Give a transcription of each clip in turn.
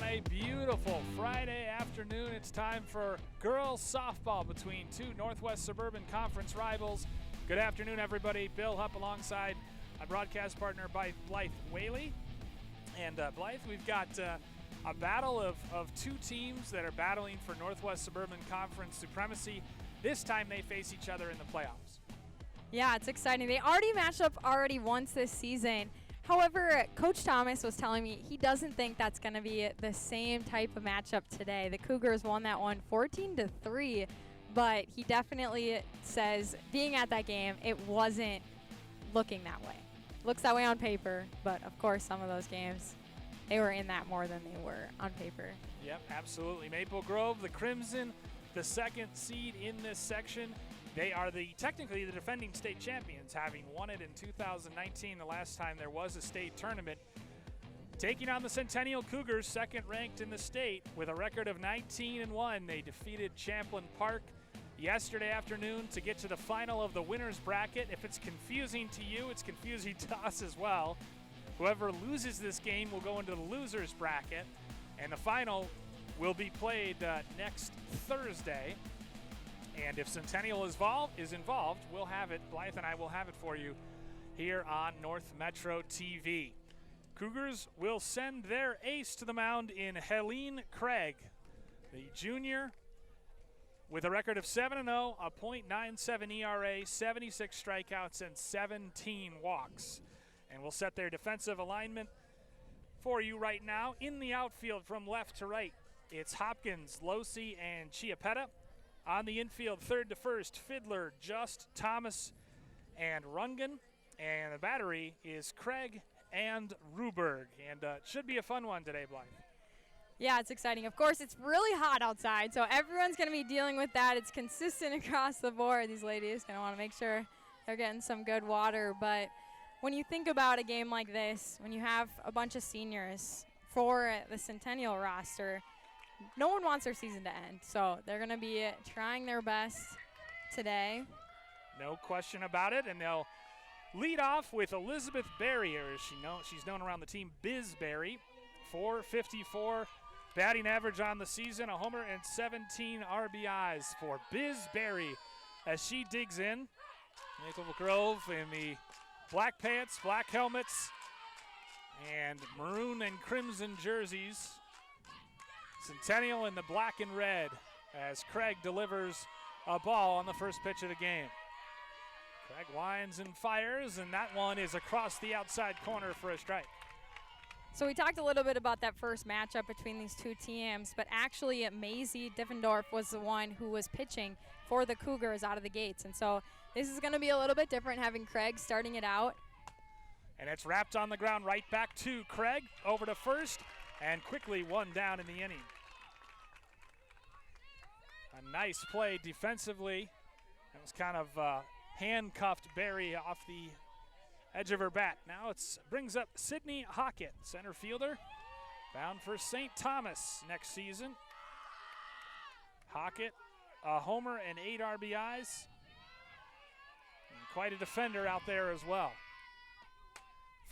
a beautiful Friday afternoon. It's time for girls softball between two Northwest Suburban Conference rivals. Good afternoon, everybody. Bill Hupp alongside my broadcast partner, Blythe Whaley. And Blythe, we've got a battle of two teams that are battling for Northwest Suburban Conference supremacy. This time they face each other in the playoffs. Yeah, it's exciting. They already matched up once this season. However, Coach Thomas was telling me he doesn't think that's going to be the same type of matchup today. The Cougars won that one 14-3, but he definitely says being at that game, it wasn't looking that way. Looks that way on paper, but of course some of those games, they were in that more than they were on paper. Yep, absolutely. Maple Grove, the Crimson, the second seed in this section. They are technically the defending state champions, having won it in 2019, the last time there was a state tournament. Taking on the Centennial Cougars, second ranked in the state with a record of 19-1. They defeated Champlin Park yesterday afternoon to get to the final of the winner's bracket. If it's confusing to you, it's confusing to us as well. Whoever loses this game will go into the loser's bracket, and the final will be played next Thursday. And if Centennial is involved, we'll have it. Blythe and I will have it for you here on North Metro TV. Cougars will send their ace to the mound in Helene Craig, the junior, with a record of 7-0, a .97 ERA, 76 strikeouts, and 17 walks. And we'll set their defensive alignment for you right now. In the outfield from left to right, it's Hopkins, Losi, and Chiapetta. On the infield, third to first, Fiddler, Just, Thomas, and Rungan. And the battery is Craig and Ruberg. And it should be a fun one today, Blythe. Yeah, it's exciting. Of course, it's really hot outside, so everyone's going to be dealing with that. It's consistent across the board. These ladies going to want to make sure they're getting some good water. But when you think about a game like this, when you have a bunch of seniors for the Centennial roster, no one wants their season to end, so they're going to be trying their best today. No question about it, and they'll lead off with Elizabeth Berrier. She's known around the team Bizberry. .454 batting average on the season, a homer and 17 RBIs for Bizberry as she digs in. Maple Grove in the black pants, black helmets, and maroon and crimson jerseys. Centennial in the black and red as Craig delivers a ball on the first pitch of the game. Craig winds and fires, and that one is across the outside corner for a strike. So we talked a little bit about that first matchup between these two teams, but actually Maisie Diffendorf was the one who was pitching for the Cougars out of the gates. And so this is going to be a little bit different having Craig starting it out. And it's wrapped on the ground right back to Craig, over to first, and quickly one down in the inning. A nice play defensively. That was kind of handcuffed Berry off the edge of her bat. Now it brings up Sydney Hockett, center fielder, bound for St. Thomas next season. Hockett, a homer and 8 RBIs. And quite a defender out there as well.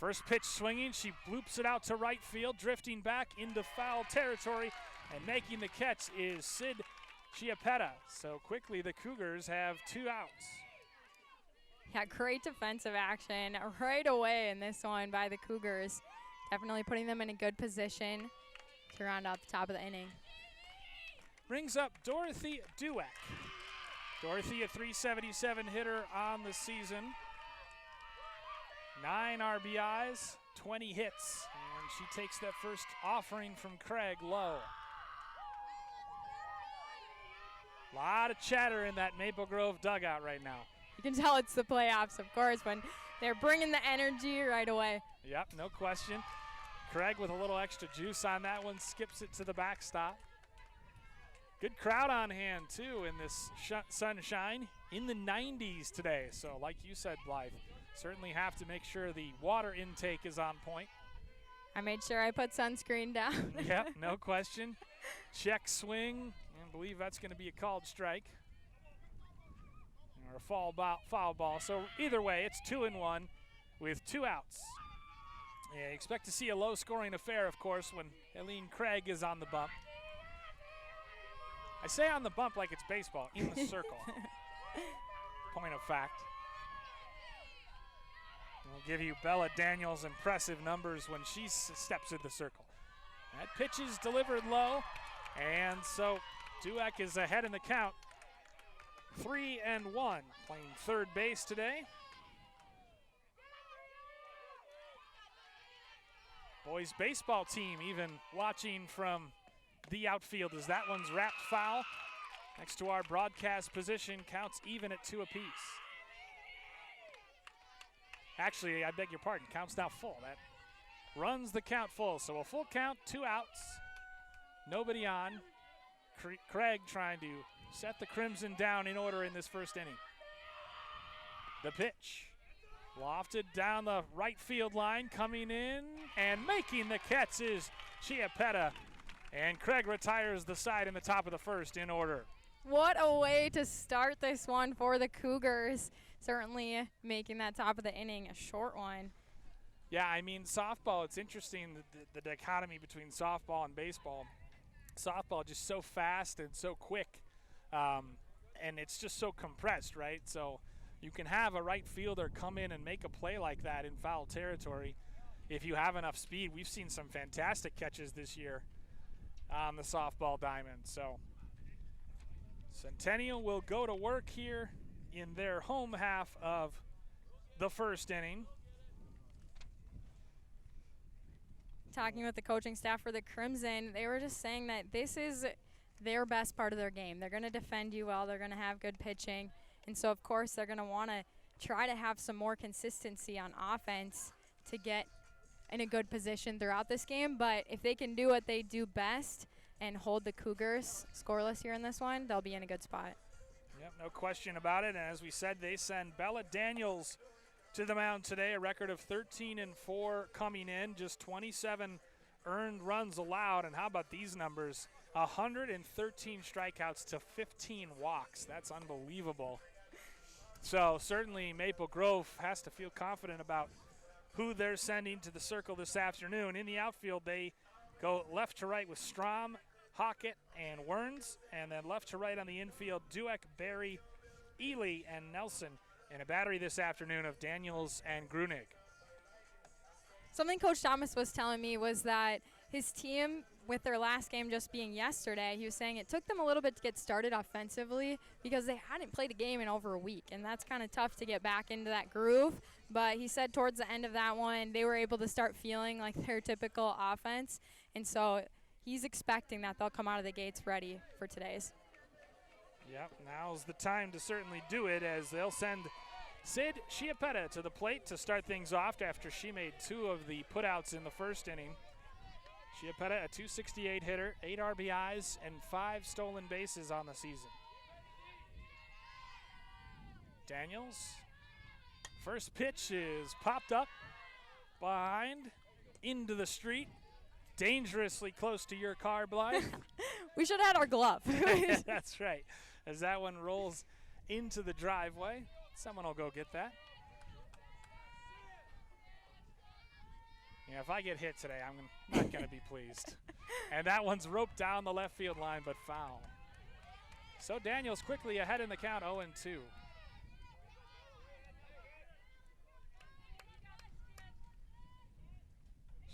First pitch swinging, she bloops it out to right field, drifting back into foul territory, and making the catch is Sid Chiapetta. So quickly the Cougars have 2 outs. Yeah, great defensive action right away in this one by the Cougars. Definitely putting them in a good position to round out the top of the inning. Brings up Dorothy Dueck. Dorothy, a .377 hitter on the season. 9 RBIs, 20 hits, and she takes that first offering from Craig low. A lot of chatter in that Maple Grove dugout right now. You can tell it's the playoffs, of course, when they're bringing the energy right away. Yep, no question. Craig with a little extra juice on that one, skips it to the backstop. Good crowd on hand, too, in this sunshine. In the 90s today, so like you said, Blythe, certainly have to make sure the water intake is on point. I made sure I put sunscreen down. Yep, no question. Check swing, and I believe that's going to be a called strike. Or a foul ball. So either way, it's 2-1 with 2 outs. Yeah, expect to see a low-scoring affair, of course, when Eileen Craig is on the bump. I say on the bump like it's baseball, in the circle. Point of fact. We'll give you Bella Daniels' impressive numbers when she steps in the circle. That pitch is delivered low, and so Dueck is ahead in the count. 3-1, playing third base today. Boys baseball team even watching from the outfield as that one's wrapped foul. Next to our broadcast position, counts even at 2 apiece. Actually, I beg your pardon, counts now full. That runs the count full. So a full count, 2 outs, nobody on. Craig trying to set the Crimson down in order in this first inning. The pitch. Lofted down the right field line, coming in and making the catch is Chiappetta. And Craig retires the side in the top of the first in order. What a way to start this one for the Cougars. Certainly making that top of the inning a short one. Yeah, I mean, softball, it's interesting, the dichotomy between softball and baseball. Softball just so fast and so quick, and it's just so compressed, right? So you can have a right fielder come in and make a play like that in foul territory if you have enough speed. We've seen some fantastic catches this year on the softball diamond. So Centennial will go to work here in their home half of the first inning. Talking with the coaching staff for the Crimson, they were just saying that this is their best part of their game. They're going to defend you well. They're going to have good pitching. And so, of course, they're going to want to try to have some more consistency on offense to get in a good position throughout this game. But if they can do what they do best and hold the Cougars scoreless here in this one, they'll be in a good spot. Yep, no question about it. And as we said, they send Bella Daniels to the mound today, a record of 13-4 coming in, just 27 earned runs allowed. And how about these numbers? 113 strikeouts to 15 walks. That's unbelievable. So certainly Maple Grove has to feel confident about who they're sending to the circle this afternoon. In the outfield, they go left to right with Strom, Hockett, and Werns, and then left to right on the infield, Dueck, Berrier, Ely, and Nelson, and a battery this afternoon of Daniels and Grunig. Something Coach Thomas was telling me was that his team, with their last game just being yesterday, he was saying it took them a little bit to get started offensively because they hadn't played a game in over a week, and that's kind of tough to get back into that groove. But he said towards the end of that one, they were able to start feeling like their typical offense, and so he's expecting that they'll come out of the gates ready for today's. Yep, now's the time to certainly do it as they'll send Sid Chiappetta to the plate to start things off after she made 2 of the putouts in the first inning. Chiappetta, a .268 hitter, 8 RBIs, and 5 stolen bases on the season. Daniels, first pitch is popped up behind, into the street, dangerously close to your car, Blythe. We should have had our glove. That's right. As that one rolls into the driveway, someone will go get that. Yeah, if I get hit today, I'm not going to be pleased. And that one's roped down the left field line, but foul. So Daniels quickly ahead in the count, 0-2.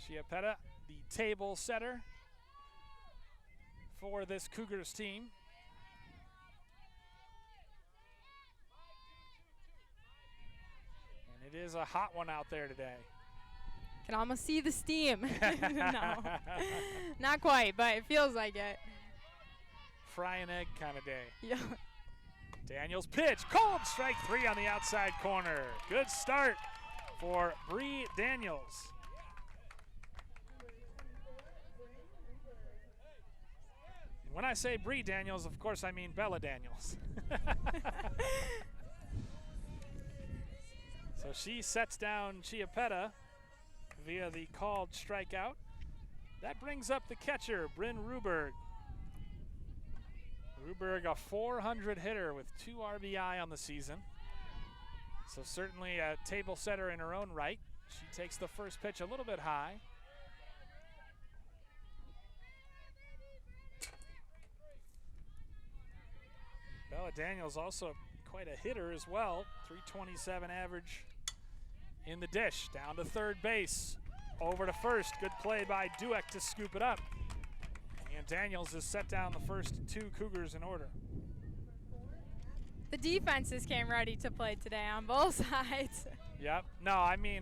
Chiappetta, the table setter for this Cougars team. And it is a hot one out there today. Can almost see the steam. No, not quite, but it feels like it. Fry an egg kind of day. Yeah. Daniels pitch, cold, strike 3 on the outside corner. Good start for Bree Daniels. When I say Bree Daniels, of course I mean Bella Daniels. So she sets down Chiappetta via the called strikeout. That brings up the catcher, Bryn Ruberg. Ruberg, a .400 hitter with 2 RBI on the season. So certainly a table setter in her own right. She takes the first pitch a little bit high. Bella Daniels also quite a hitter as well. 327 average in the dish. Down to third base. Over to first. Good play by Dueck to scoop it up. And Daniels has set down the first two Cougars in order. The defenses came ready to play today on both sides. Yep. No, I mean,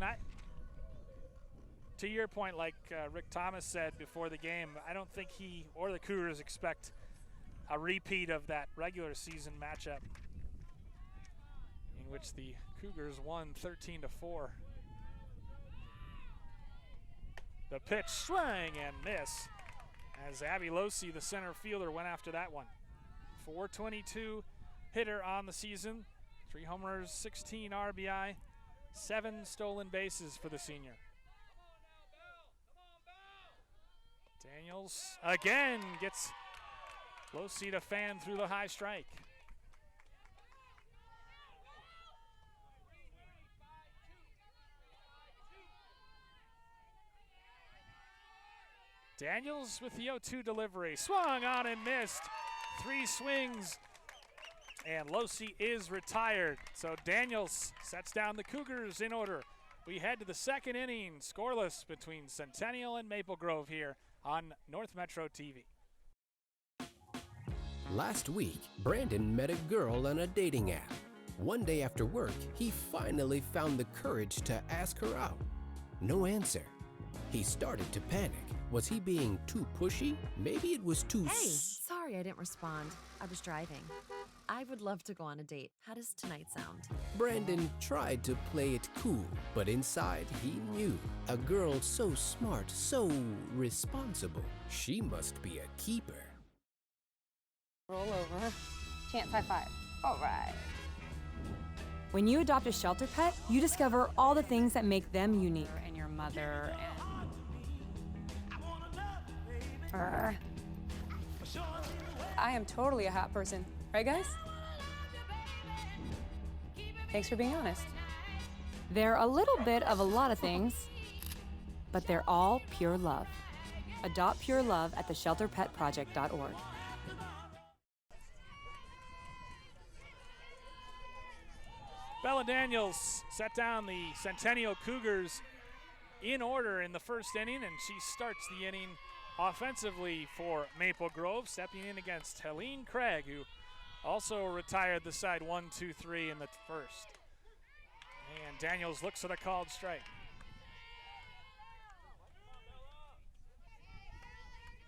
to your point, like Rick Thomas said before the game, I don't think he or the Cougars expect a repeat of that regular season matchup in which the Cougars won 13-4. The pitch, swing and miss as Abby Losey, the center fielder, went after that one. 422 hitter on the season, 3 homers, 16 RBI, 7 stolen bases for the senior. Daniels again gets Losey to fan through the high strike. Daniels with the 0-2 delivery. Swung on and missed. 3 swings. And Losey is retired. So Daniels sets down the Cougars in order. We head to the second inning, scoreless between Centennial and Maple Grove here on North Metro TV. Last week, Brandon met a girl on a dating app. One day after work, he finally found the courage to ask her out. No answer. He started to panic. Was he being too pushy? Maybe it was too Hey, sorry I didn't respond. I was driving. I would love to go on a date. How does tonight sound? Brandon tried to play it cool, but inside he knew. A girl so smart, so responsible. She must be a keeper. Roll over. Chance high five. All right. When you adopt a shelter pet, you discover all the things that make them unique. And your mother and... I am totally a hot person. Right, guys? Thanks for being honest. They're a little bit of a lot of things, but they're all pure love. Adopt pure love at theshelterpetproject.org. Bella Daniels set down the Centennial Cougars in order in the first inning, and she starts the inning offensively for Maple Grove, stepping in against Helene Craig, who also retired the side 1-2-3 in the first. And Daniels looks at a called strike.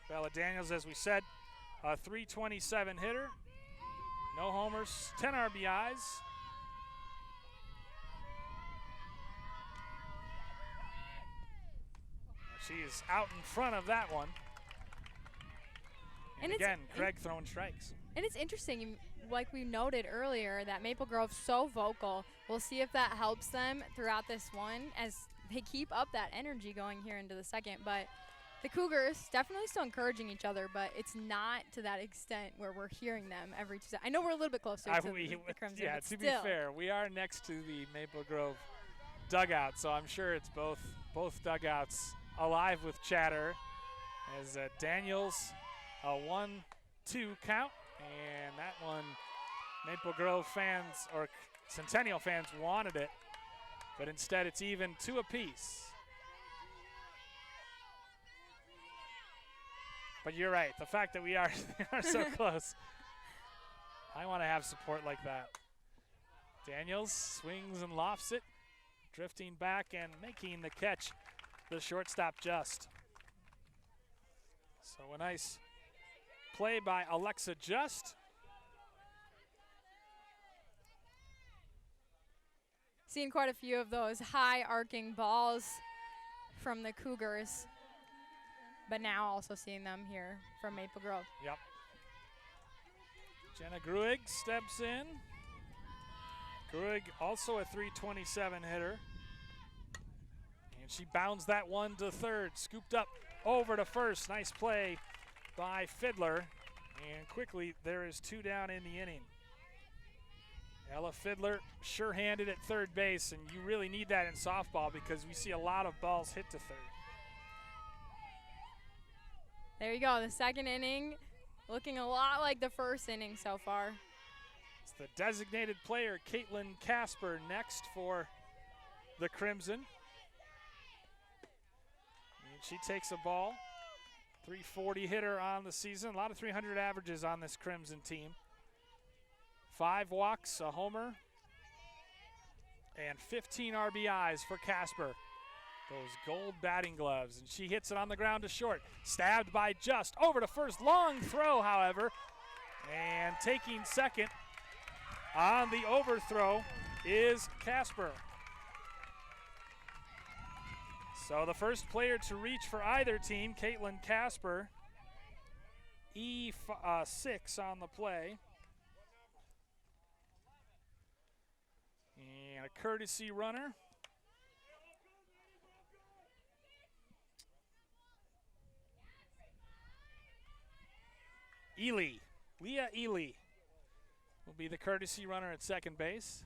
Bella Daniels, as we said, a 327 hitter, no homers, 10 RBIs. She is out in front of that one. And again, Craig throwing strikes. And it's interesting, like we noted earlier, that Maple Grove's so vocal. We'll see if that helps them throughout this one as they keep up that energy going here into the second. But the Cougars definitely still encouraging each other, but it's not to that extent where we're hearing them every Tuesday. I know we're a little bit closer to the Crimson. Yeah, to be fair, we are next to the Maple Grove dugout, so I'm sure it's both dugouts alive with chatter as Daniels a 1-2 count, and that one Maple Grove fans or Centennial fans wanted it, but instead it's even 2 apiece. But you're right, the fact that we are so close, I want to have support like that. Daniels swings and lofts it, drifting back and making the catch. The shortstop Just. So a nice play by Alexa Just. Seeing quite a few of those high arcing balls from the Cougars, but now also seeing them here from Maple Grove. Yep. Jenna Gruig steps in. Gruig also a 327 hitter. And she bounds that one to third, scooped up over to first. Nice play by Fiddler. And quickly, there is 2 down in the inning. Ella Fiddler sure-handed at third base, and you really need that in softball because we see a lot of balls hit to third. There you go, the second inning looking a lot like the first inning so far. It's the designated player, Caitlin Casper, next for the Crimson. And she takes a ball. 340 hitter on the season. A lot of 300 averages on this Crimson team. 5 walks, a homer, and 15 RBIs for Casper. Those gold batting gloves, and she hits it on the ground to short. Stabbed by Just. Over to first. Long throw, however. And taking second on the overthrow is Casper. So the first player to reach for either team, Caitlin Casper. E6 on the play. And a courtesy runner. Leah Ely will be the courtesy runner at second base.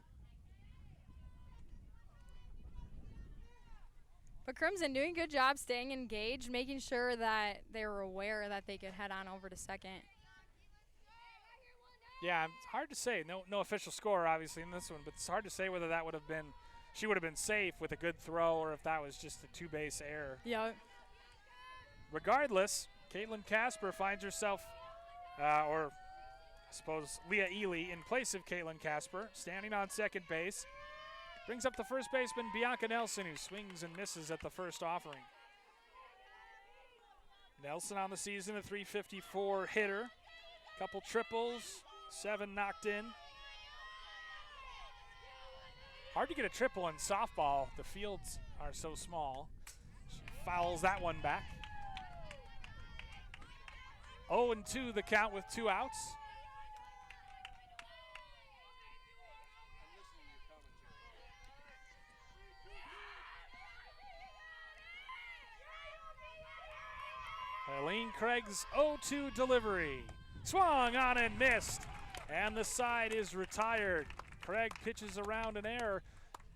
But Crimson doing a good job staying engaged, making sure that they were aware that they could head on over to second. Yeah, it's hard to say. No official score, obviously, in this one, but it's hard to say whether that would have been, she would have been safe with a good throw or if that was just a two-base error. Yeah. Regardless, Caitlin Casper finds herself, or I suppose Leah Ely in place of Caitlin Casper, standing on second base. Brings up the first baseman, Bianca Nelson, who swings and misses at the first offering. Nelson on the season, a .354 hitter. Couple triples, 7 knocked in. Hard to get a triple in softball. The fields are so small. She fouls that one back. 0-2 the count with 2 outs. Eileen Craig's 0-2 delivery. Swung on and missed. And the side is retired. Craig pitches around an error.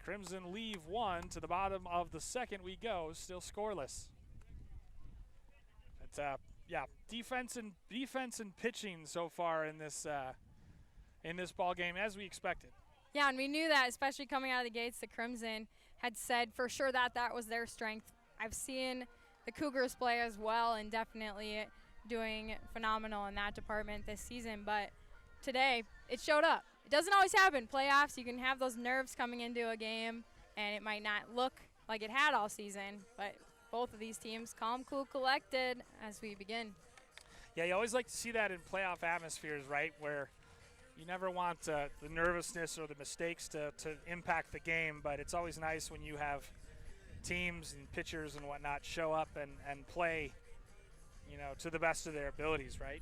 Crimson leave 1. To the bottom of the second we go, still scoreless. But yeah, defense and pitching so far in this ball game as we expected. Yeah, and we knew that, especially coming out of the gates, the Crimson had said for sure that that was their strength. I've seen the Cougars play as well and definitely doing phenomenal in that department this season, but today it showed up. It doesn't always happen. Playoffs, you can have those nerves coming into a game and it might not look like it had all season, but both of these teams calm, cool, collected as we begin. Yeah, you always like to see that in playoff atmospheres, right, where you never want the nervousness or the mistakes to impact the game, but it's always nice when you have teams and pitchers and whatnot show up and play, to the best of their abilities, right?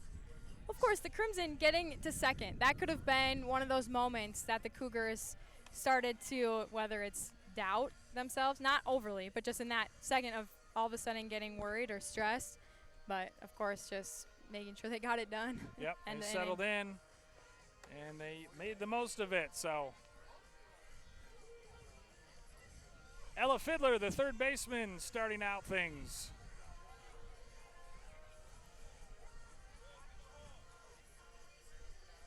Of course, the Crimson getting to second, that could have been one of those moments that the Cougars started to, whether it's doubt themselves, not overly, but just in that second of all of a sudden getting worried or stressed. But, of course, just making sure they got it done. Yep, they settled in, and they made the most of it, so. Ella Fiddler, the third baseman, starting out things.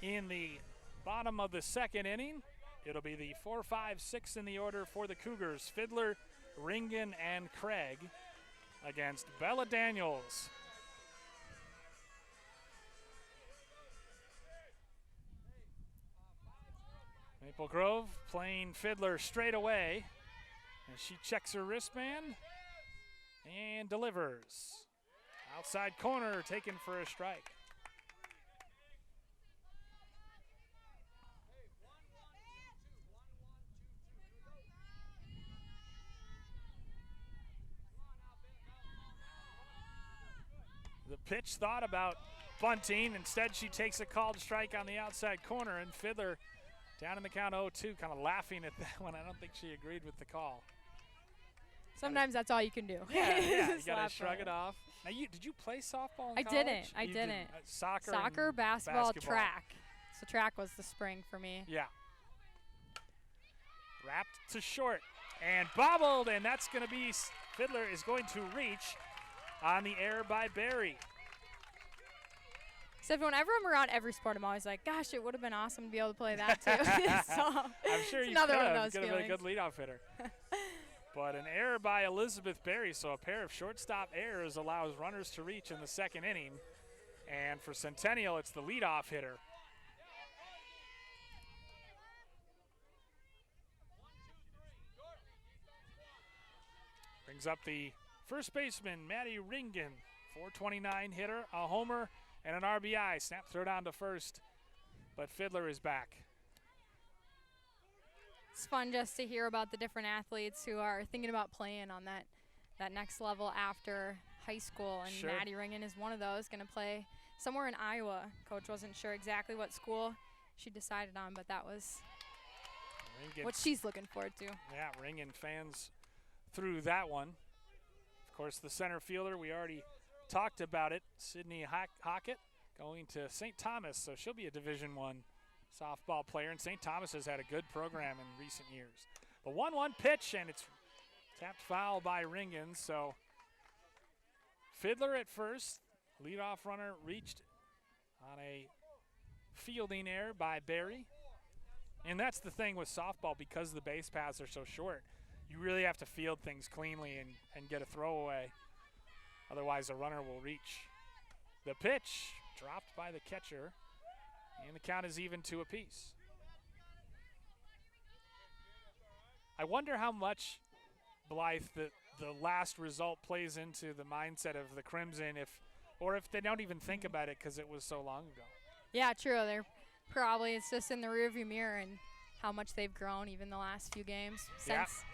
In the bottom of the second inning, it'll be the 4, 5, 6 in the order for the Cougars. Fiddler, Ringen, and Craig against Bella Daniels. Maple Grove playing Fiddler straight away. And she checks her wristband and delivers. Outside corner taken for a strike. The pitch thought about bunting. Instead, she takes a called strike on the outside corner, and Fiddler down in the count 0-2, kind of laughing at that one. I don't think she agreed with the call. Sometimes that's all you can do. Yeah, you got to shrug it off. Now, did you play softball in college? I didn't. Soccer, basketball, track. So track was the spring for me. Yeah. Wrapped to short and bobbled, and that's going to be, Fiddler is going to reach on the error by Berrier. So whenever I'm around every sport, I'm always like, gosh, it would have been awesome to be able to play that too. So I'm sure it's you another could one of have. those Could have been a feelings. good leadoff hitter. But an error by Elizabeth Berrier, so a pair of shortstop errors allows runners to reach in the second inning. And for Centennial, it's the leadoff hitter. Brings up the first baseman, Maddie Ringen, 429 hitter, a homer, and an RBI. Snap throw down to first, but Fiddler is back. It's fun just to hear about the different athletes who are thinking about playing on that next level after high school. And Sure. Maddie Ringen is one of those, going to play somewhere in Iowa. Coach wasn't sure exactly what school she decided on, but that was Ringen, what she's looking forward to. yeah, Ringen fans through that one. Of course, the center fielder, we already talked about it, Sydney Hockett, going to St. Thomas, so she'll be a Division I softball player, and St. Thomas has had a good program in recent years. The 1-1 pitch, and it's tapped foul by Ringen, so Fiddler at first. Leadoff runner reached on a fielding error by Berrier. And that's the thing with softball, because the base paths are so short, you really have to field things cleanly and get a throwaway. Otherwise, a runner will reach. The pitch dropped by the catcher, and the count is even 2 apiece. I wonder how much, Blythe, the last result plays into the mindset of the Crimson, or if they don't even think about it because it was so long ago. Yeah, true. They're probably, it's just in the rearview mirror and how much they've grown even the last few games since.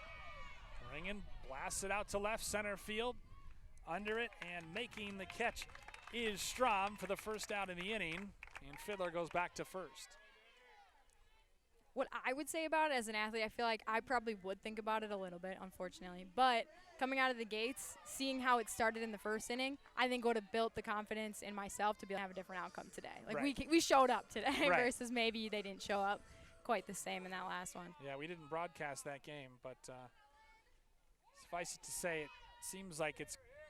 Yeah. Ringen blasts it out to left center field. Under it and making the catch is Strom for the first out in the inning, and Fiddler goes back to first. What I would say about it as an athlete, I feel like I probably would think about it a little bit, unfortunately. But coming out of the gates, seeing how it started in the first inning, I think would have built the confidence in myself to be able to have a different outcome today. Like Right. we showed up today Right. versus maybe they didn't show up quite the same in that last one. Yeah, we didn't broadcast that game, but suffice it to say, it seems like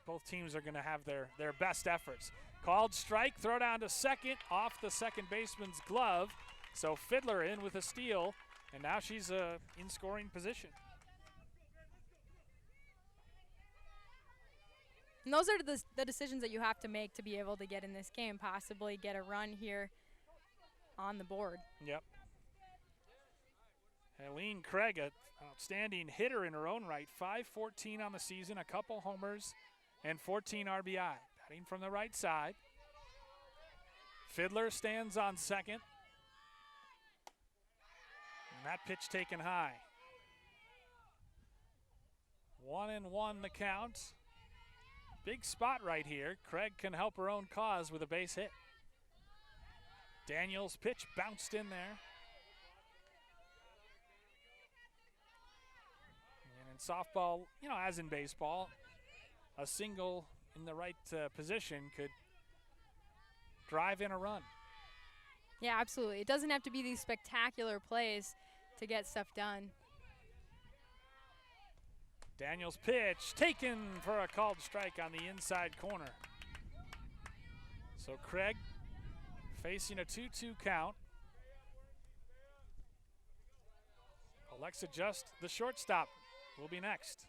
both teams are going to have their best efforts. Called strike, throw down to second, off the second baseman's glove. So Fiddler in with a steal, and now she's in scoring position. And those are the decisions that you have to make to be able to get in this game, possibly get a run here on the board. Yep. Helene Craig, an outstanding hitter in her own right, 514 on the season, a couple homers, and 14 RBI. Batting from the right side. Fiddler stands on second. And that pitch taken high. 1-1 the count. Big spot right here. Craig can help her own cause with a base hit. Daniels' pitch bounced in there. And in softball, as in baseball, a single in the right position could drive in a run. Yeah, absolutely. It doesn't have to be these spectacular plays to get stuff done. Daniels' pitch taken for a called strike on the inside corner. So Craig facing a 2-2 count. Alexa Just, the shortstop, will be next.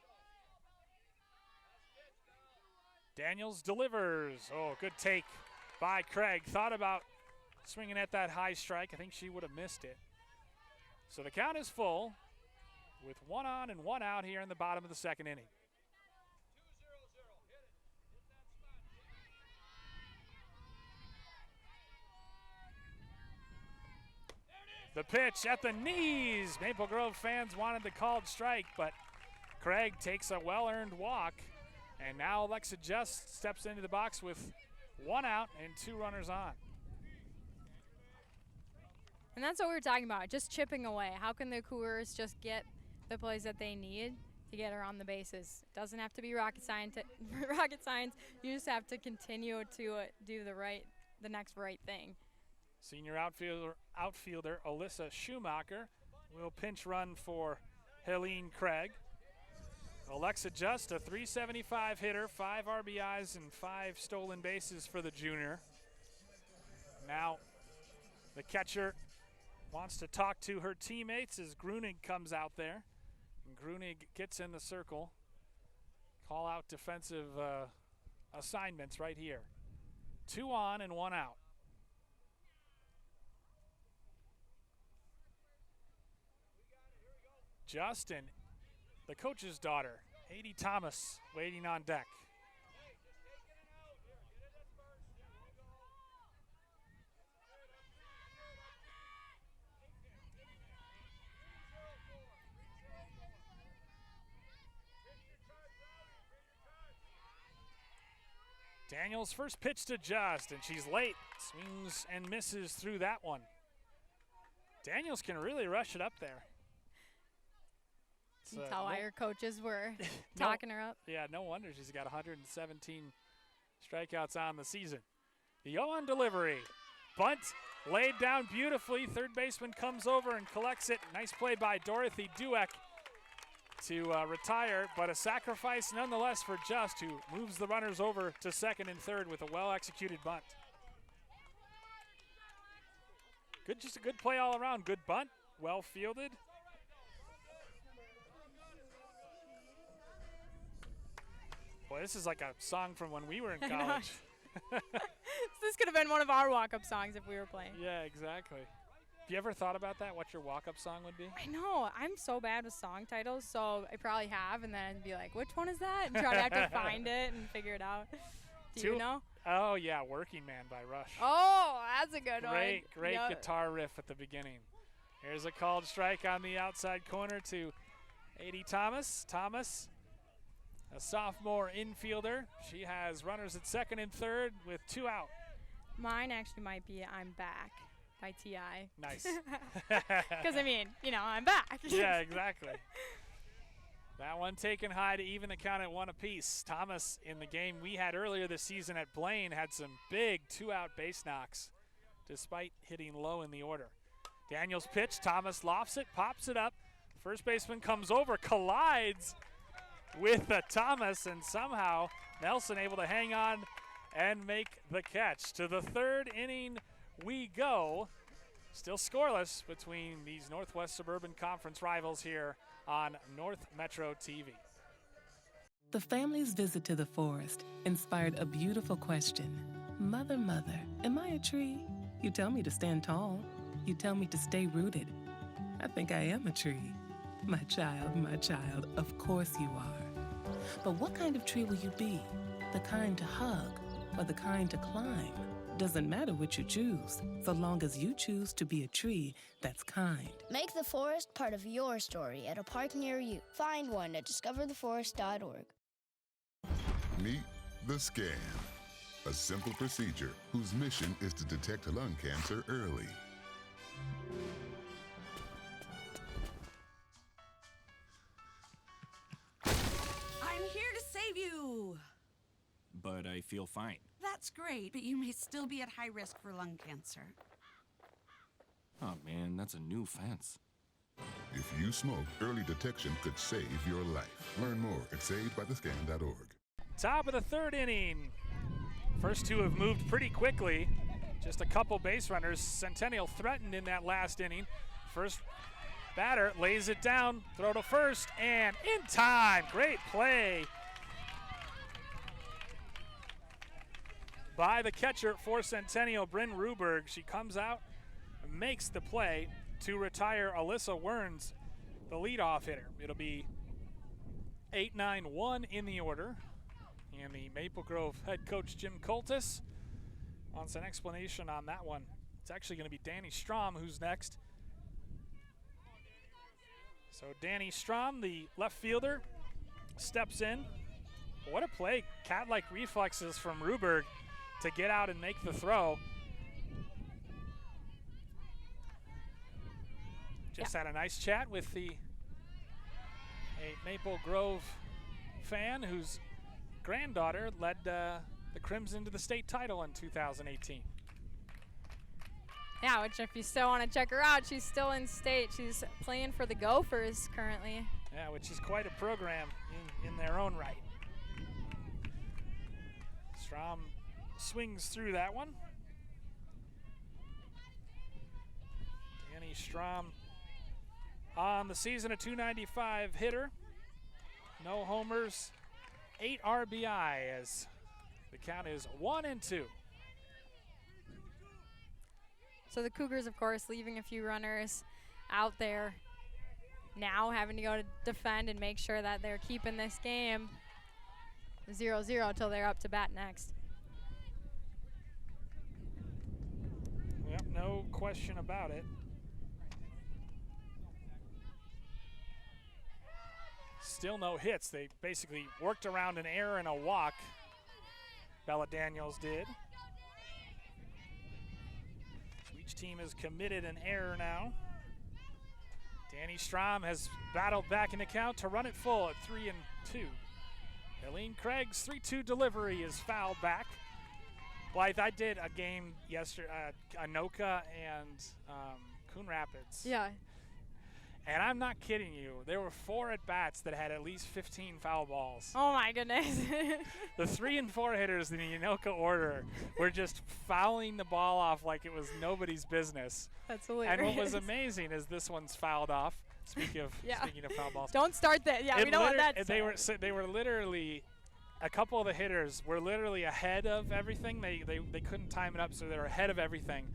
Daniels delivers. Oh, good take by Craig. Thought about swinging at that high strike. I think she would have missed it. So the count is full with 1 on and 1 out here in the bottom of the second inning. The pitch at the knees. Maple Grove fans wanted the called strike, but Craig takes a well-earned walk. And now Alexa Just steps into the box with 1 out and 2 runners on. And that's what we were talking about, just chipping away. How can the Cougars just get the plays that they need to get around the bases? It doesn't have to be rocket science. You just have to continue to do the next right thing. Senior outfielder Alyssa Schumacher will pinch run for Helene Craig. Alexa Just, a .375 hitter, 5 RBIs and 5 stolen bases for the junior. Now the catcher wants to talk to her teammates as Grunig comes out there. And Grunig gets in the circle. Call out defensive assignments right here. 2 on and 1 out. Justin, the coach's daughter, Haiti Thomas, waiting on deck. Daniels' first pitch to Just, and she's late. Swings and misses through that one. Daniels can really rush it up there. That's how our coaches were talking her up. Yeah, no wonder she's got 117 strikeouts on the season. The 0-1 delivery. Bunt laid down beautifully. Third baseman comes over and collects it. Nice play by Dorothy Dueck to retire, but a sacrifice nonetheless for Just, who moves the runners over to second and third with a well-executed bunt. Just a good play all around. Good bunt, well fielded. Boy, this is like a song from when we were in college. This could have been one of our walk-up songs if we were playing. Yeah, exactly. Have you ever thought about that, what your walk-up song would be? I know. I'm so bad with song titles, so I probably have, and then I'd be like, which one is that? And try to have to find it and figure it out. Do you know? Oh, yeah, Working Man by Rush. Oh, that's a good one. Great guitar riff at the beginning. Here's a called strike on the outside corner to Haiti Thomas. Thomas, a sophomore infielder. She has runners at second and third with 2 out. Mine actually might be I'm Back by T.I. Nice. Because, I mean, I'm back. Yeah, exactly. That one taken high to even the count at 1 apiece. Thomas, in the game we had earlier this season at Blaine, had some big 2-out base knocks despite hitting low in the order. Daniels pitch. Thomas lofts it, pops it up. First baseman comes over, collides with Thomas, and somehow Nelson able to hang on and make the catch. To the third inning we go. Still scoreless between these Northwest Suburban Conference rivals here on North Metro TV. The family's visit to the forest inspired a beautiful question. Mother, mother, am I a tree? You tell me to stand tall. You tell me to stay rooted. I think I am a tree. My child, of course you are. But what kind of tree will you be? The kind to hug or the kind to climb? Doesn't matter what you choose, so long as you choose to be a tree that's kind. Make the forest part of your story at a park near you. Find one at discovertheforest.org. Meet the scan, a simple procedure whose mission is to detect lung cancer early. I'm here to save you. But I feel fine. That's great, but you may still be at high risk for lung cancer. Oh man, that's a new fence. If you smoke, early detection could save your life. Learn more at savedbythescan.org. Top of the third inning. First two have moved pretty quickly. Just a couple base runners. Centennial threatened in that last inning. First batter lays it down, throw to first, and in time. Great play by the catcher for Centennial, Bryn Ruberg. She comes out, makes the play to retire Alyssa Werns, the leadoff hitter. It'll be 8-9-1 in the order. And the Maple Grove head coach, Jim Coltis, wants an explanation on that one. It's actually going to be Danny Strom who's next. So Danny Strom, the left fielder, steps in. What a play. Cat-like reflexes from Ruberg to get out and make the throw. Just had a nice chat with a Maple Grove fan whose granddaughter led the Crimson to the state title in 2018. Yeah, which if you still want to check her out, she's still in state. She's playing for the Gophers currently. Yeah, which is quite a program in their own right. Strom swings through that one. Danny Strom on the season, a .295 hitter. No homers, 8 RBI as the count is 1-2. So the Cougars, of course, leaving a few runners out there. Now having to go to defend and make sure that they're keeping this game 0-0 until they're up to bat next. Yep, no question about it. Still no hits. They basically worked around an error and a walk. Bella Daniels did. So each team has committed an error now. Danny Strom has battled back in the count to run it full at 3-2. Helene Craig's 3-2 delivery is fouled back. Blythe, I did a game yesterday, Anoka and Coon Rapids. Yeah. And I'm not kidding you. There were 4 at-bats that had at least 15 foul balls. Oh, my goodness. The 3 and 4 hitters in the Anoka order were just fouling the ball off like it was nobody's business. That's hilarious. And what was amazing is this one's fouled off. Speaking of foul balls. Don't start that. Yeah, we don't want that. They were literally, a couple of the hitters were literally ahead of everything. They couldn't time it up, so they were ahead of everything.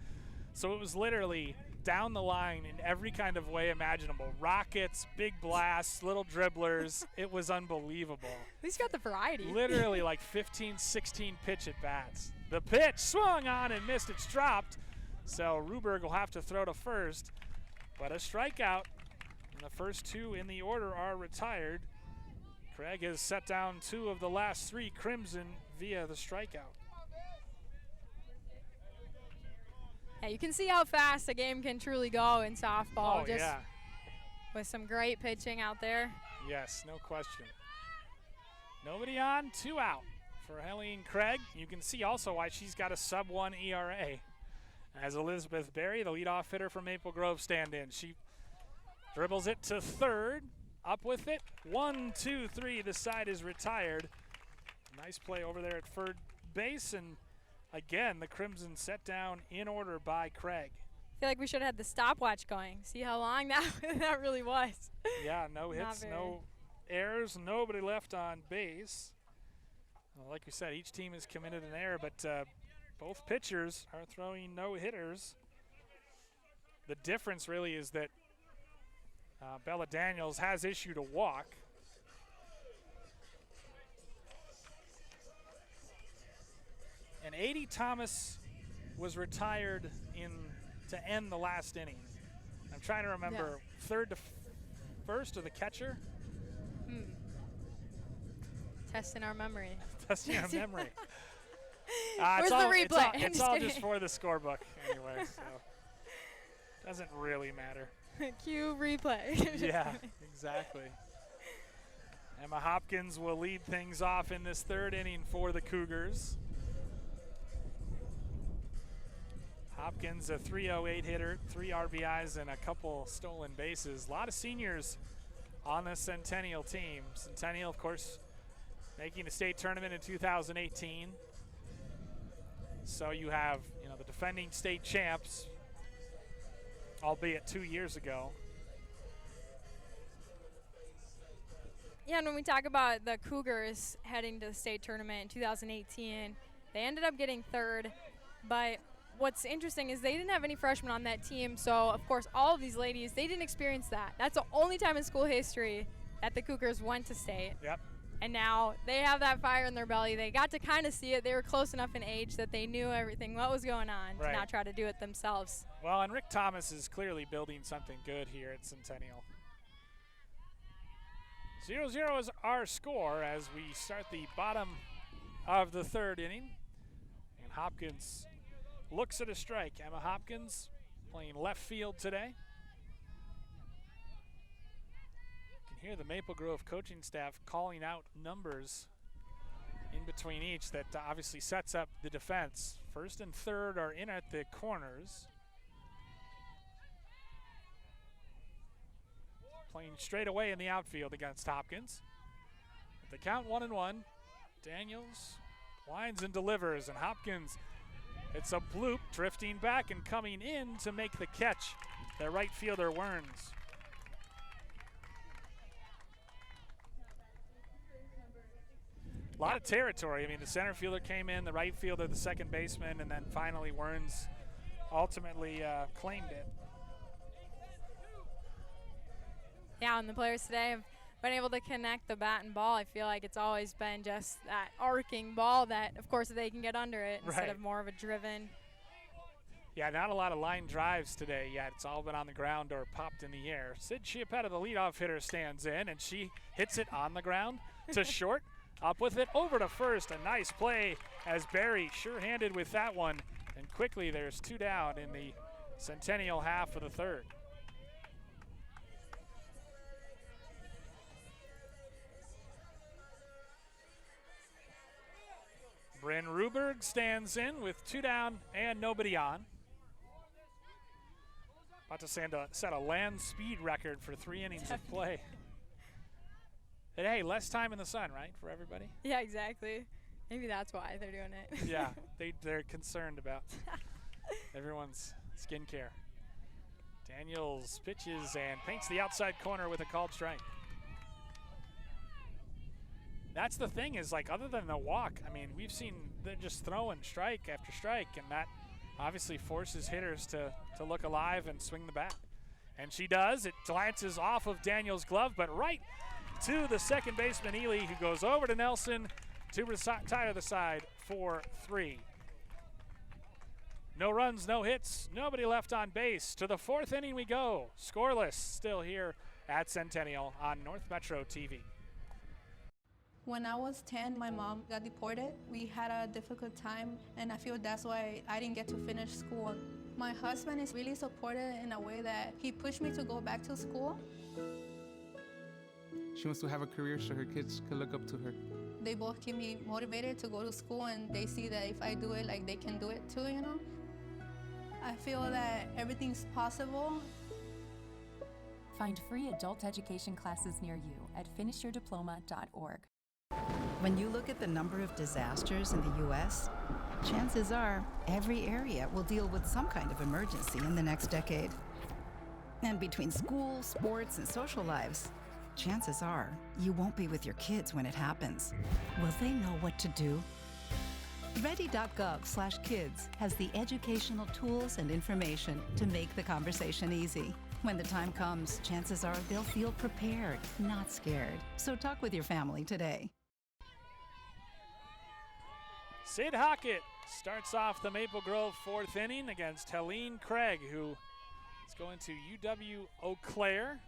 So it was literally down the line in every kind of way imaginable. Rockets, big blasts, little dribblers. It was unbelievable. At least you got the variety. Literally like 15, 16 pitch at bats. The pitch swung on and missed. It's dropped. So Ruberg will have to throw to first. But a strikeout. And the first 2 in the order are retired. Craig has set down 2 of the last 3 Crimson via the strikeout. Yeah, you can see how fast a game can truly go in softball. Oh, yeah. With some great pitching out there. Yes, no question. Nobody on, 2 out for Helene Craig. You can see also why she's got a sub-1 ERA. As Elizabeth Berry, the leadoff hitter from Maple Grove, stand in. She dribbles it to third, up with it. 1, 2, 3, the side is retired. Nice play over there at third base, and again, the Crimson set down in order by Craig. I feel like we should have had the stopwatch going. See how long that really was. Yeah, no hits, no errors, nobody left on base. Well, like we said, each team has committed an error, but both pitchers are throwing no hitters. The difference really is that Bella Daniels has issued a walk. And 80 Thomas was retired to end the last inning. I'm trying to remember, third to first or the catcher? Testing our memory. Testing our memory. Where's the replay? It's all just for the scorebook anyway, so doesn't really matter. Cue replay. Yeah, exactly. Emma Hopkins will lead things off in this third inning for the Cougars. Hopkins, a .308 hitter, 3 RBIs and a couple stolen bases. A lot of seniors on the Centennial team. Centennial, of course, making the state tournament in 2018. So you have, the defending state champs, albeit 2 years ago. Yeah, and when we talk about the Cougars heading to the state tournament in 2018, they ended up getting third, but what's interesting is they didn't have any freshmen on that team, so of course all of these ladies, they didn't experience that. That's the only time in school history that the Cougars went to state. Yep. And now they have that fire in their belly. They got to kind of see it. They were close enough in age that they knew everything, what was going on, to not try to do it themselves. Well, and Rick Thomas is clearly building something good here at Centennial. 0-0 is our score as we start the bottom of the third inning. And Hopkins looks at a strike. Emma Hopkins playing left field today. You can hear the Maple Grove coaching staff calling out numbers in between each that obviously sets up the defense. First and third are in at the corners. playing straight away in the outfield against Hopkins. With the count 1-1, Daniels winds and delivers, and Hopkins, it's a bloop, drifting back and coming in to make the catch. The right fielder, Werns. A lot of territory. I mean, the center fielder came in, the right fielder, the second baseman, and then finally Werns ultimately claimed it. Yeah, and the players today have been able to connect the bat and ball. I feel like it's always been just that arcing ball that, of course, they can get under it instead of more of a driven. Yeah, not a lot of line drives today yet. It's all been on the ground or popped in the air. Sid Chiappetta, the leadoff hitter, stands in, and she hits it on the ground to short. Up with it, over to first. A nice play as Berrier sure-handed with that one. And quickly there's 2 down in the Centennial half of the third. Bryn Ruberg stands in with 2 down and nobody on. About to set a land speed record for 3 innings of play. But hey, less time in the sun, right, for everybody? Yeah, exactly. Maybe that's why they're doing it. Yeah, they're concerned about everyone's skincare. Daniels pitches and paints the outside corner with a called strike. That's the thing is, like, other than the walk, I mean, we've seen they're just throwing strike after strike, and that obviously forces hitters to look alive and swing the bat. And she does. It glances off of Daniels' glove, but right to the second baseman, Ely, who goes over to Nelson to retire the side 4-3. No runs, no hits, nobody left on base. To the 4th inning we go. Scoreless still here at Centennial on North Metro TV. When I was 10, my mom got deported. We had a difficult time, and I feel that's why I didn't get to finish school. My husband is really supportive in a way that he pushed me to go back to school. She wants to have a career so her kids can look up to her. They both keep me motivated to go to school, and they see that if I do it, like, they can do it too, you know? I feel that everything's possible. Find free adult education classes near you at finishyourdiploma.org. When you look at the number of disasters in the U.S., chances are every area will deal with some kind of emergency in the next decade. And between school, sports, and social lives, chances are you won't be with your kids when it happens. Will they know what to do? Ready.gov/kids has the educational tools and information to make the conversation easy. When the time comes, chances are they'll feel prepared, not scared. So talk with your family today. Sid Hockett starts off the Maple Grove 4th inning against Helene Craig, who is going to UW-Eau Claire.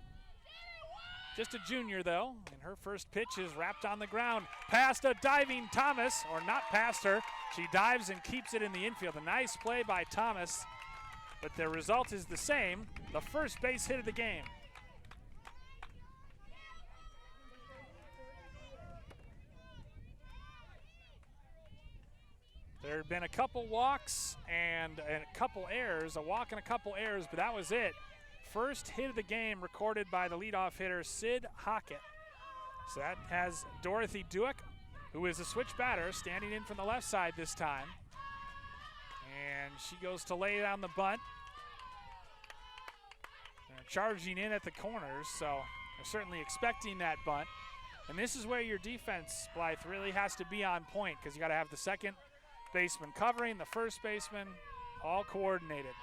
Just a junior, though, and her first pitch is wrapped on the ground. Past a diving Thomas, or not past her. She dives and keeps it in the infield. A nice play by Thomas, but the result is the same. The first base hit of the game. There had been a couple walks and a couple errors, a walk and a couple errors, but that was it. First hit of the game recorded by the leadoff hitter, Sid Hockett. So that has Dorothy Dueck, who is a switch batter, standing in from the left side this time. And she goes to lay down the bunt. They're charging in at the corners, so they're certainly expecting that bunt. And this is where your defense, Blythe, really has to be on point, because you got to have the second baseman covering, the first baseman, all coordinated.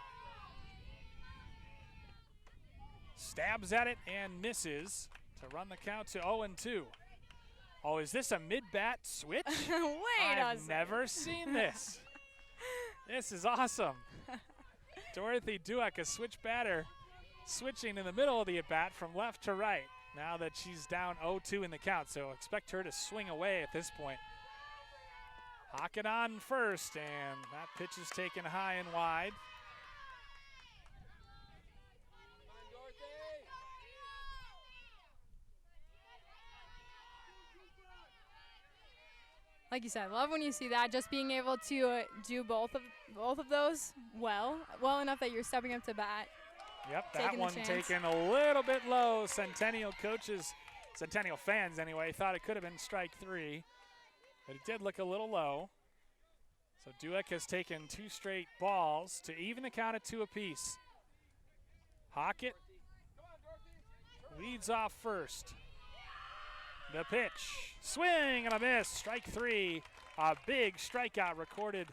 Stabs at it and misses to run the count to 0-2. Oh, is this a mid-bat switch? I've never seen this. This is awesome. Dorothy Dueck, a switch batter, switching in the middle of the at-bat from left to right now that she's down 0-2 in the count, so expect her to swing away at this point. Hockett on first, and that pitch is taken high and wide. Like you said, love when you see that, just being able to do both of those well enough that you're stepping up to bat Yep, that one taken a little bit low. Centennial fans anyway, thought it could have been strike 3, but it did look a little low. So Dueck has taken 2 straight balls to even the count at 2 apiece. Hockett leads off first. The pitch, swing and a miss, strike 3. A big strikeout recorded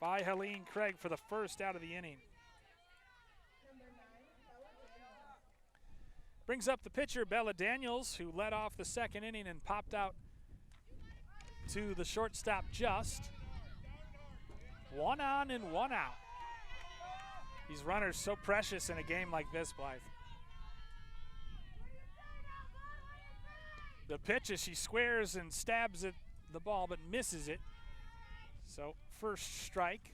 by Helene Craig for the first out of the inning. Brings up the pitcher, Bella Daniels, who led off the second inning and popped out to the shortstop just. 1 on and 1 out. These runners so precious in a game like this, Blythe. The pitch as she squares and stabs at the ball but misses it. So first strike.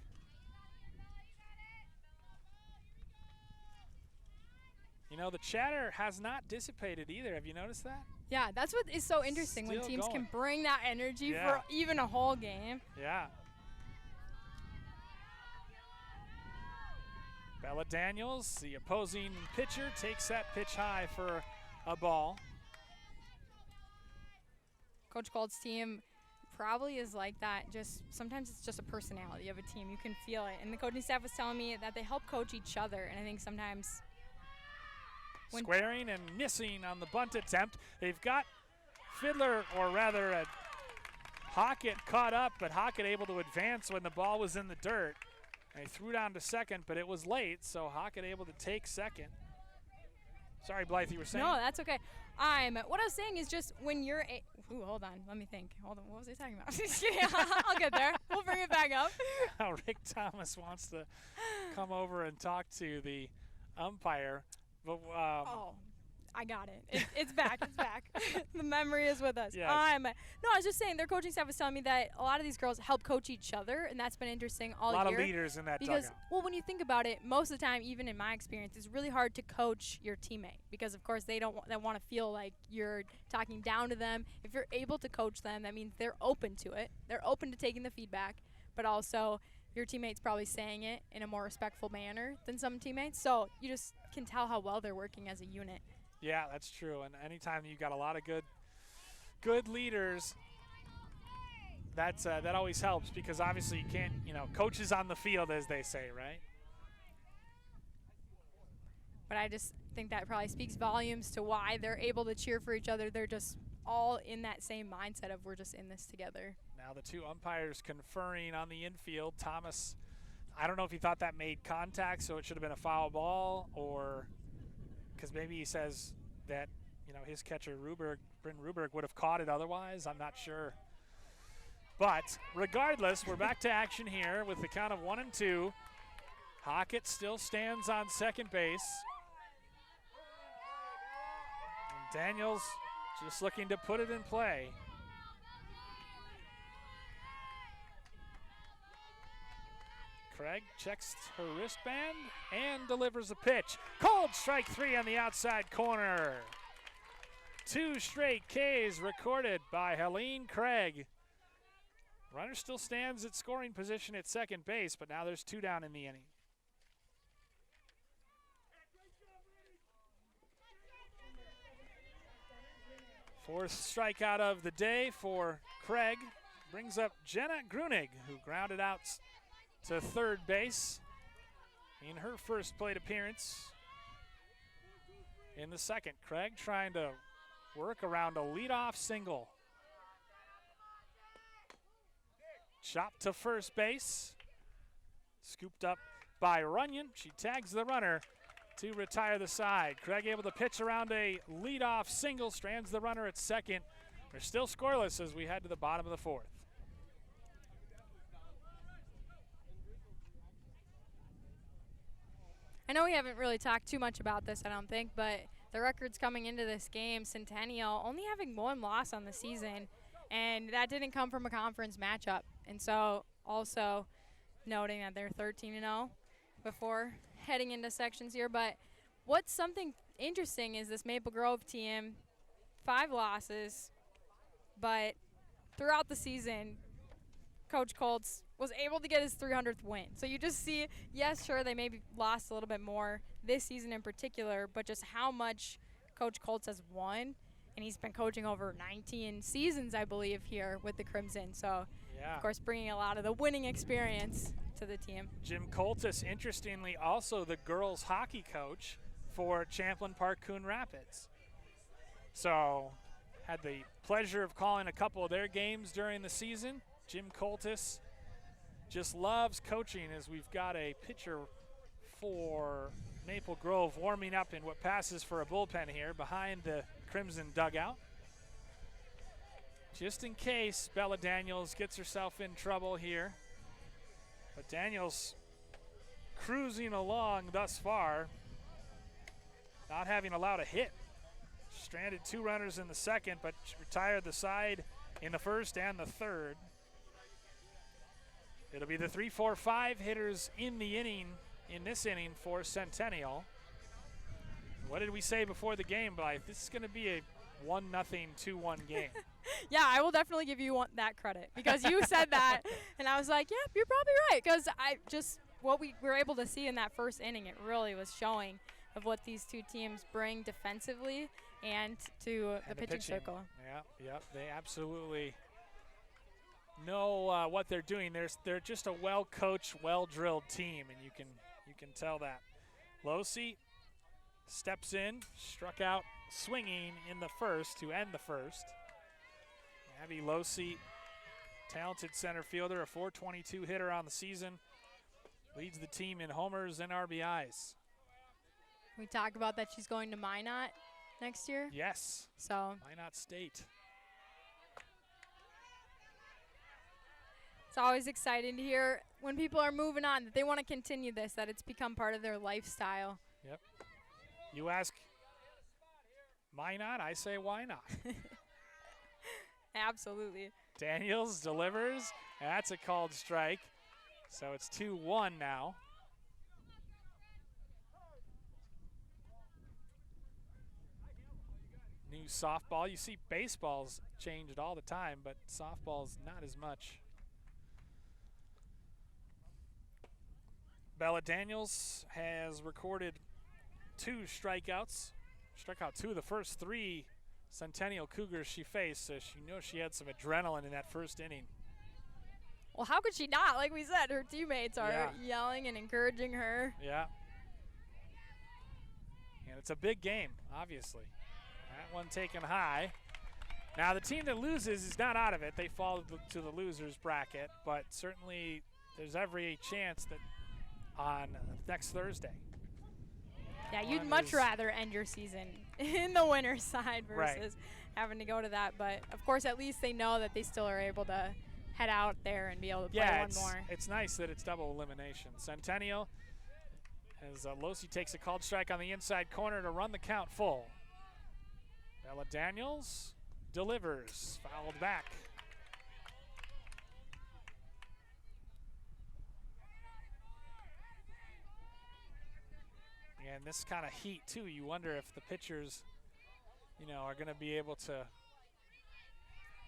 You know, the chatter has not dissipated either. Have you noticed that? Yeah, that's what is so interesting when teams can bring that energy for even a whole game. Yeah. Bella Daniels, the opposing pitcher, takes that pitch high for a ball. Coach Gold's team probably is like that. Just sometimes it's just a personality of a team. You can feel it. And the coaching staff was telling me that they help coach each other. And I think sometimes squaring and missing on the bunt attempt. They've got Fiddler, or rather Hockett, caught up, but Hockett able to advance when the ball was in the dirt. They threw down to second, but it was late, so Hockett able to take second. Sorry, Blythe, you were saying? No, that's okay. What I was saying is just when you're ooh, hold on, let me think. Hold on, what was I talking about? I'll get there. We'll bring it back up. Rick Thomas wants to come over and talk to the umpire. But, I got it. It's back. It's back. The memory is with us. Yes. No, I was just saying their coaching staff was telling me that a lot of these girls help coach each other, and that's been interesting all year. A lot of leaders in that because, dugout. well, when you think about it, most of the time, even in my experience, it's really hard to coach your teammate because, of course, they want to feel like you're talking down to them. If you're able to coach them, that means they're open to it. They're open to taking the feedback, but also your teammate's probably saying it in a more respectful manner than some teammates. So you just can tell how well they're working as a unit. Yeah, that's true. And anytime you've got a lot of good leaders, that always helps because obviously you can't, coaches on the field, as they say, right? But I just think that probably speaks volumes to why they're able to cheer for each other. They're just all in that same mindset of we're just in this together. Now the two umpires conferring on the infield. Thomas, I don't know if he thought that made contact, so it should have been a foul ball, or because maybe he says that, his catcher, Bryn Ruberg, would have caught it otherwise. I'm not sure. But regardless, we're back to action here with the count of 1-2. Hockett still stands on second base. And Daniels just looking to put it in play. Craig checks her wristband and delivers a pitch. Cold strike 3 on the outside corner. 2 straight Ks recorded by Helene Craig. Runner still stands at scoring position at second base, but now there's 2 down in the inning. Fourth strikeout of the day for Craig. Brings up Jenna Grunig, who grounded out to third base in her first plate appearance in the second. Craig trying to work around a leadoff single. Chopped to first base. Scooped up by Runyon. She tags the runner to retire the side. Craig able to pitch around a leadoff single, strands the runner at second. They're still scoreless as we head to the bottom of the fourth. I know we haven't really talked too much about this, I don't think, but the records coming into this game, Centennial only having 1 loss on the season, and that didn't come from a conference matchup. And so also noting that they're 13-0 before heading into sections here. But what's something interesting is this Maple Grove team, 5 losses, but throughout the season, Coach Colts was able to get his 300th win. So you just see, yes, sure, they maybe lost a little bit more this season in particular, but just how much Coach Colts has won. And he's been coaching over 19 seasons, I believe, here with the Crimson. So, of course, bringing a lot of the winning experience to the team. Jim Coltis, interestingly, also the girls hockey coach for Champlain Park Coon Rapids. So, had the pleasure of calling a couple of their games during the season. Jim Coltis just loves coaching, as we've got a pitcher for Maple Grove warming up in what passes for a bullpen here behind the Crimson dugout. Just in case Bella Daniels gets herself in trouble here. But Daniels cruising along thus far, not having allowed a hit. Stranded 2 runners in the second, but retired the side in the first and the third. It'll be the 3, 4, 5 hitters in the inning, in this inning for Centennial. What did we say before the game, Blythe? This is going to be a 1-0, 2-1 game. Yeah, I will definitely give you that credit because you said that, and I was like, yeah, you're probably right, because what we were able to see in that first inning, it really was showing of what these two teams bring defensively and to the pitching circle. Yeah, they absolutely know what they're doing. They're just a well-coached, well-drilled team, and you can tell that. Losey steps in, struck out swinging in the first to end the first. Abby Losey, talented center fielder, a .422 hitter on the season, leads the team in homers and RBIs. We talk about that she's going to Minot next year. Yes. So Minot State. It's always exciting to hear when people are moving on that they want to continue this, that it's become part of their lifestyle. Yep. You ask, why not? I say, why not? Absolutely. Daniels delivers. That's a called strike. So it's 2-1 now. New softball. You see baseball's changed all the time, but softball's not as much. Bella Daniels has recorded 2 strikeouts. Struck out 2 of the first 3 Centennial Cougars she faced, so she knows she had some adrenaline in that first inning. Well, how could she not? Like we said, her teammates are yelling and encouraging her. Yeah. And it's a big game, obviously. That one taken high. Now, the team that loses is not out of it. They fall to the losers bracket, but certainly there's every chance that on next Thursday. Yeah, you'd much rather end your season in the winner's side versus having to go to that. But, of course, at least they know that they still are able to head out there and be able to play one more. It's nice that it's double elimination. Centennial, as Losey takes a called strike on the inside corner to run the count full. Bella Daniels delivers, fouled back. And this kind of heat, too, you wonder if the pitchers, are going to be able to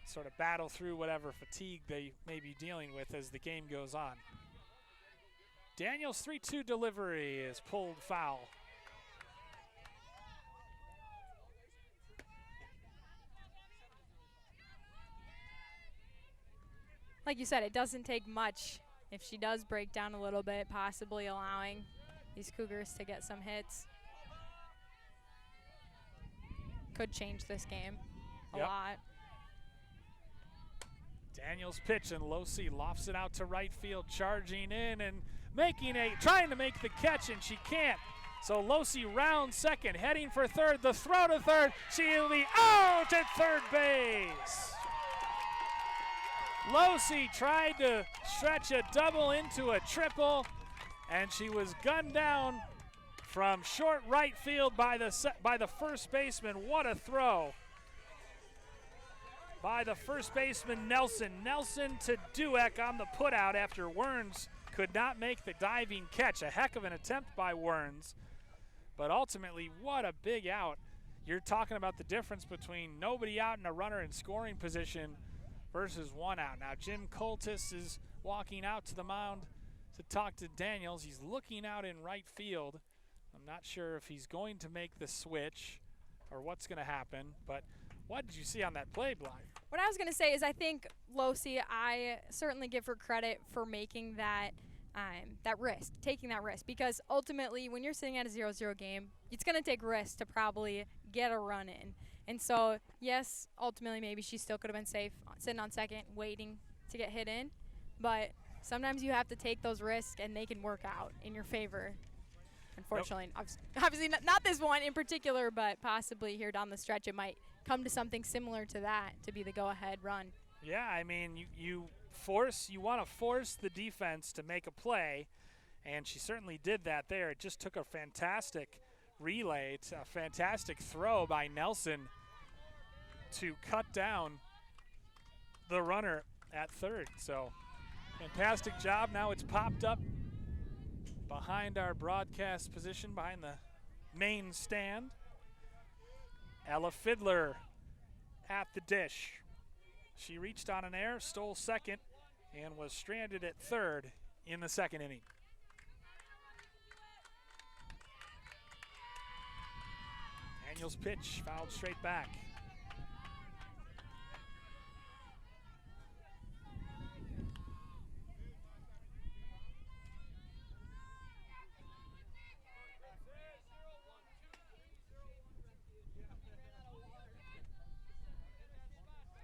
sort of battle through whatever fatigue they may be dealing with as the game goes on. Daniels' 3-2 delivery is pulled foul. Like you said, it doesn't take much if she does break down a little bit, possibly allowing these Cougars to get some hits. Could change this game a lot. Daniels pitch, and Losey lofts it out to right field, charging in and trying to make the catch, and she can't. So Losey rounds second, heading for third. The throw to third. She'll be out at third base. Losey tried to stretch a double into a triple, and she was gunned down from short right field by the first baseman. What a throw by the first baseman, Nelson. Nelson to Dueck on the putout after Werns could not make the diving catch. A heck of an attempt by Werns, but ultimately, what a big out. You're talking about the difference between nobody out and a runner in scoring position versus 1 out. Now, Jim Coltis is walking out to the mound to talk to Daniels. He's looking out in right field. I'm not sure if he's going to make the switch or what's going to happen, but what did you see on that play, Blythe? What I was going to say is I think Losi, I certainly give her credit for making that risk, taking that risk, because ultimately when you're sitting at a 0-0 game, it's going to take risks to probably get a run in. And so, yes, ultimately maybe she still could have been safe sitting on second waiting to get hit in, but sometimes you have to take those risks and they can work out in your favor. Unfortunately, obviously not this one in particular, but possibly here down the stretch it might come to something similar to that to be the go-ahead run. Yeah, I mean, you want to force the defense to make a play, and she certainly did that there. It just took a fantastic relay, a fantastic throw by Nelson to cut down the runner at third. So fantastic job. Now it's popped up behind our broadcast position, behind the main stand. Ella Fiddler at the dish. She reached on an air, stole second, and was stranded at third in the second inning. Daniels' pitch fouled straight back.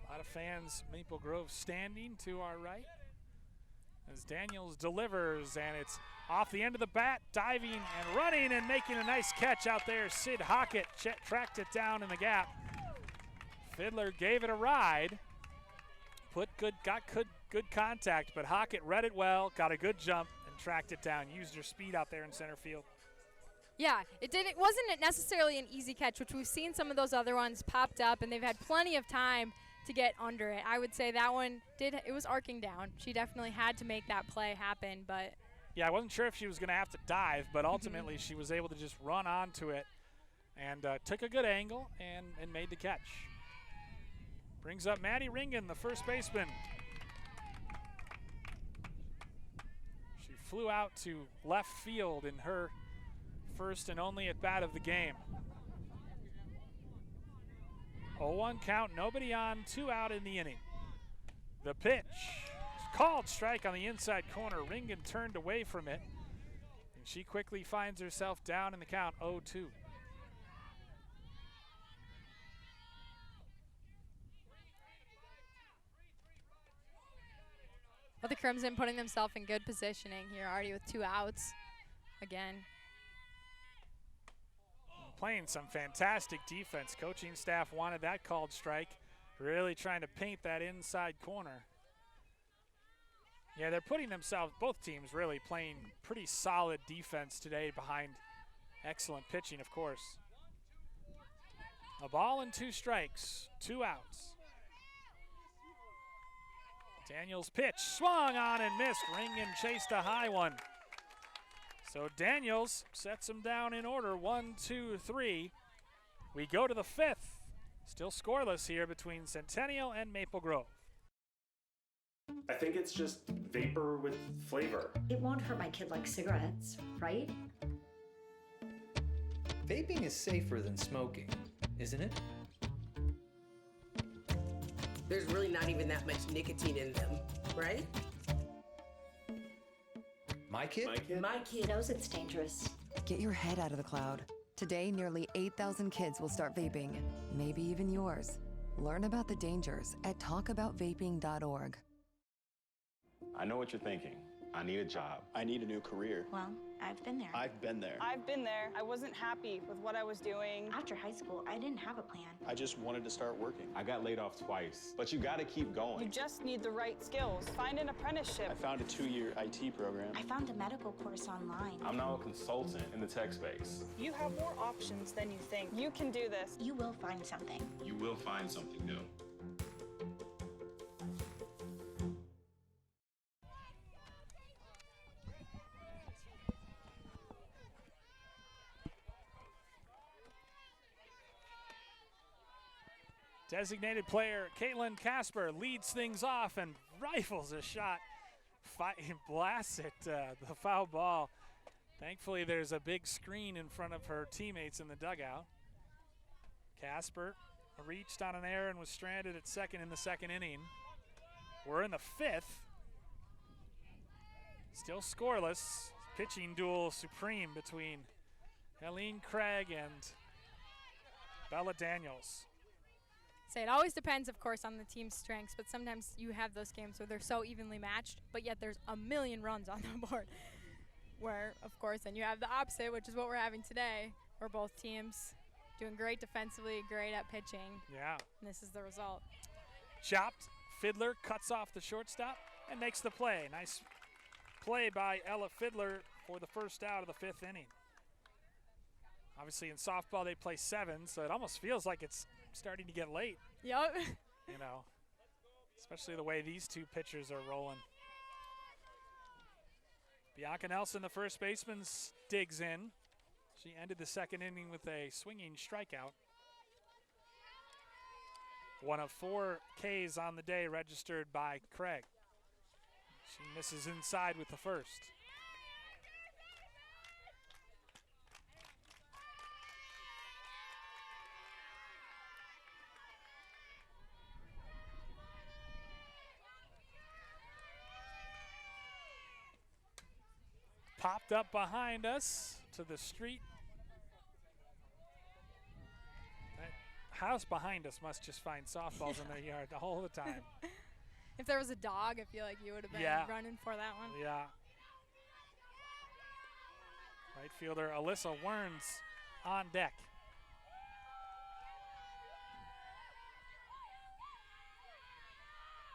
A lot of fans, Maple Grove standing to our right as Daniels delivers, and it's off the end of the bat, diving and running and making a nice catch out there. Sid Hockett tracked it down in the gap. Fiddler gave it a ride, got good contact, but Hockett read it well, got a good jump and tracked it down, used her speed out there in center field. Yeah, it wasn't necessarily an easy catch, which we've seen some of those other ones popped up and they've had plenty of time to get under it. I would say that one it was arcing down. She definitely had to make that play happen, but yeah, I wasn't sure if she was going to have to dive, but ultimately she was able to just run onto it and took a good angle and made the catch. Brings up Maddie Ringen, the first baseman. She flew out to left field in her first and only at bat of the game. 0-1 count, nobody on, 2 out in the inning. The pitch, called strike on the inside corner. Ringen turned away from it, and she quickly finds herself down in the count, 0-2. Well, the Crimson putting themselves in good positioning here, already with 2 outs again. Playing some fantastic defense. Coaching staff wanted that called strike, really trying to paint that inside corner. Yeah, they're putting themselves, both teams really playing pretty solid defense today behind excellent pitching, of course. A ball and 2 strikes, 2 outs. Daniels' pitch, swung on and missed. Ringen chased a high one. So Daniels sets him down in order, 1, 2, 3. We go to the 5th. Still scoreless here between Centennial and Maple Grove. I think it's just vapor with flavor. It won't hurt my kid like cigarettes, right? Vaping is safer than smoking, isn't it? There's really not even that much nicotine in them, right? My kid? My kid knows it's dangerous. Get your head out of the cloud. Today, nearly 8,000 kids will start vaping, maybe even yours. Learn about the dangers at talkaboutvaping.org. I know what you're thinking. I need a job. I need a new career. Well, I've been there. I've been there. I've been there. I wasn't happy with what I was doing. After high school, I didn't have a plan. I just wanted to start working. I got laid off twice, but you gotta keep going. You just need the right skills. Find an apprenticeship. I found a 2-year IT program. I found a medical course online. I'm now a consultant in the tech space. You have more options than you think. You can do this. You will find something. You will find something new. Designated player Caitlin Casper leads things off and rifles a shot blasts it, the foul ball. Thankfully, there's a big screen in front of her teammates in the dugout. Casper reached on an error and was stranded at second in the second inning. We're in the fifth. Still scoreless. Pitching duel supreme between Helene Craig and Bella Daniels. So it always depends, of course, on the team's strengths, but sometimes you have those games where they're so evenly matched, but yet there's a million runs on the board. Where, of course, then you have the opposite, which is what we're having today, where both teams doing great defensively, great at pitching. Yeah. And this is the result. Chopped. Fiddler cuts off the shortstop and makes the play. Nice play by Ella Fiddler for the first out of the fifth inning. Obviously, in softball, they play 7, so it almost feels like it's starting to get late. Yep. You know, especially the way these two pitchers are rolling. Bianca Nelson, the first baseman, digs in. She ended the second inning with a swinging strikeout. One of 4 Ks on the day registered by Craig. She misses inside with the first. Popped up behind us to the street. That house behind us must just find softballs in their yard all the time. If there was a dog, I feel like you would have been running for that one. Yeah. Right fielder Alyssa Werns on deck.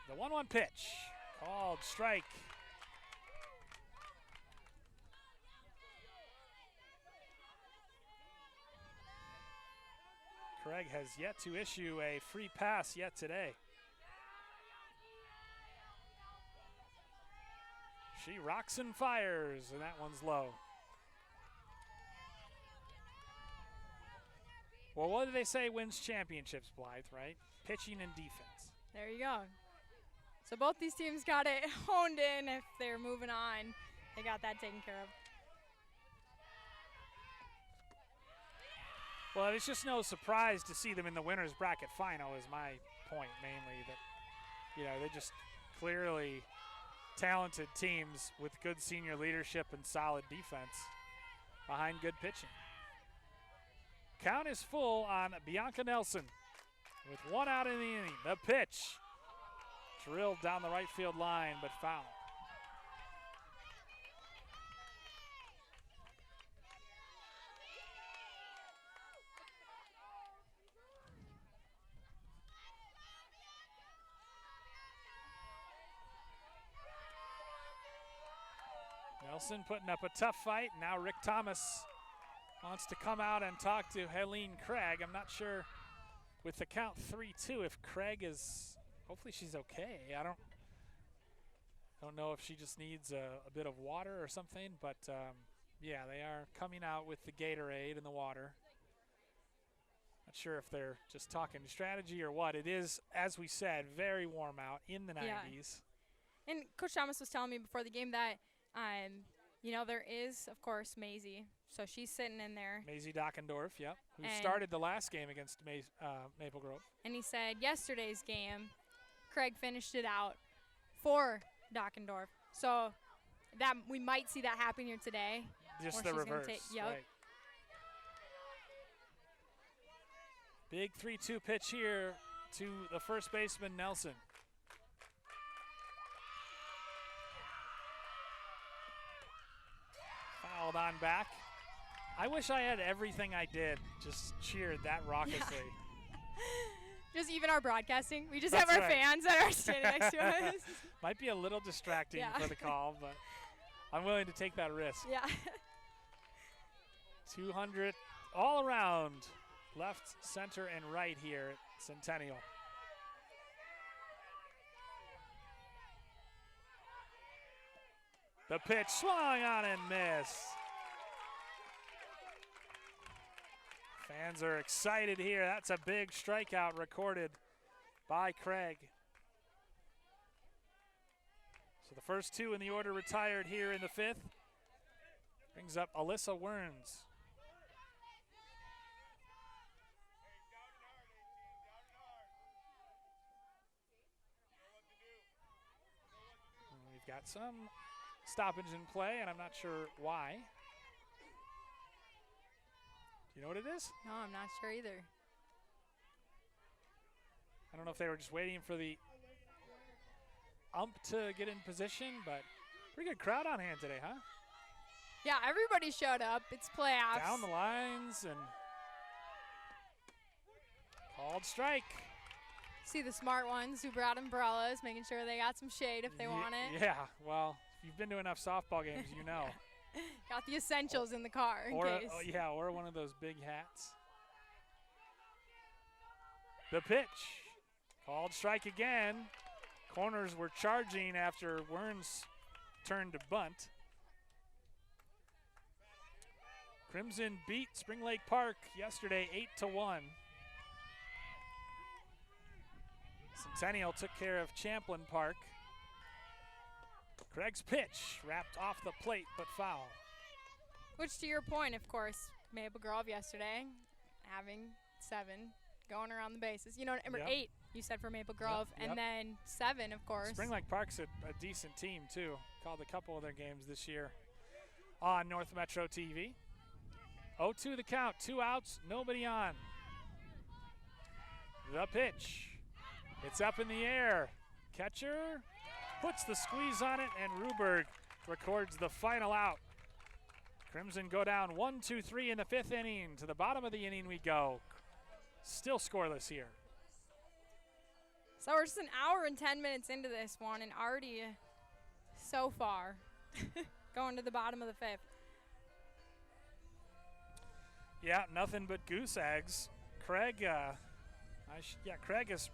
The 1-1 pitch, called strike. Craig has yet to issue a free pass yet today. She rocks and fires, and that one's low. Well, what do they say wins championships, Blythe, right? Pitching and defense. There you go. So both these teams got it honed in. If they're moving on, they got that taken care of. Well, it's just no surprise to see them in the winner's bracket final is my point mainly. That, you know, they're just clearly talented teams with good senior leadership and solid defense behind good pitching. Count is full on Bianca Nelson with 1 out in the inning. The pitch drilled down the right field line, but foul. Nelson putting up a tough fight. Now Rick Thomas wants to come out and talk to Helene Craig. I'm not sure with the count 3-2 if Craig is, hopefully she's okay. I don't know if she just needs a bit of water or something, but yeah, they are coming out with the Gatorade and the water. Not sure if they're just talking strategy or what. It is, as we said, very warm out in the 90s. And Coach Thomas was telling me before the game that you know, there is, of course, Maisie. So she's sitting in there. Maisie Dockendorf, yep, who started the last game against Maple Grove. And he said yesterday's game, Craig finished it out for Dockendorf. So that we might see that happen here today. Just the reverse, yep. Right. Big 3-2 pitch here to the first baseman, Nelson. Fouled on back. I wish I had everything I did just cheered that raucously. Yeah. Just even our broadcasting. We just have our fans that are standing next to us. Might be a little distracting for the call, but I'm willing to take that risk. Yeah. 200 all around, left, center, and right here at Centennial. The pitch swung on and missed. Fans are excited here. That's a big strikeout recorded by Craig. So the first two in the order retired here in the fifth. Brings up Alyssa Werns. We've got some stoppage in play, and I'm not sure why. Do you know what it is? No, I'm not sure either. I don't know if they were just waiting for the ump to get in position, but pretty good crowd on hand today, huh? Yeah, everybody showed up. It's playoffs. Down the lines and called strike. See the smart ones who brought umbrellas, making sure they got some shade if they want it. Yeah, well, if you've been to enough softball games, you know. Got the essentials in the car in case. Or one of those big hats. The pitch. Called strike again. Corners were charging after Werns turned to bunt. Crimson beat Spring Lake Park yesterday 8-1. Centennial took care of Champlin Park. Craig's pitch wrapped off the plate but foul. Which, to your point, of course, Maple Grove yesterday having 7 going around the bases. You know, number 8 you said for Maple Grove, and then 7, of course. Spring Lake Park's a decent team too. Called a couple of their games this year on North Metro TV. 0-2 the count, 2 outs, nobody on. The pitch. It's up in the air. Catcher puts the squeeze on it, and Ruberg records the final out. Crimson go down 1-2-3 in the 5th inning. To the bottom of the inning we go. Still scoreless here. So we're just an hour and 10 minutes into this one, and already so far going to the bottom of the 5th. Yeah, nothing but goose eggs. Craig, Craig has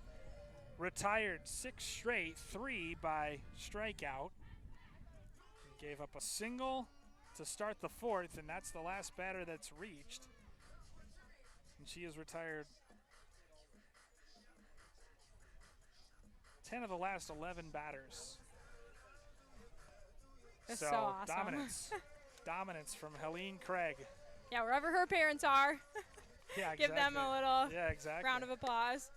retired 6 straight, 3 by strikeout. He gave up a single to start the 4th, and that's the last batter that's reached. And she has retired 10 of the last 11 batters. That's so awesome. Dominance from Helene Craig. Yeah, wherever her parents are. Yeah, exactly. Give them a little exactly. round of applause.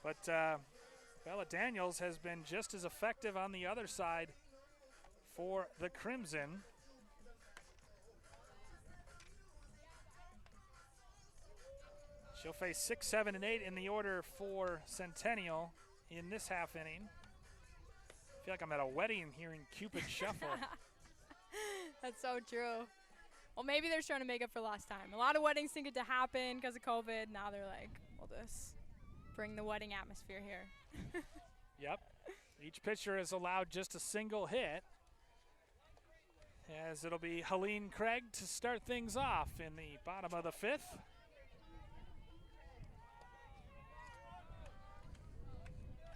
But Bella Daniels has been just as effective on the other side for the Crimson. She'll face 6, 7, and 8 in the order for Centennial in this half inning. I feel like I'm at a wedding hearing Cupid Shuffle. That's so true. Well, maybe they're trying to make up for lost time. A lot of weddings didn't get to happen because of COVID. Now they're like, we'll just bring the wedding atmosphere here. Yep. Each pitcher is allowed just a single hit, as it'll be Helene Craig to start things off in the bottom of the 5th.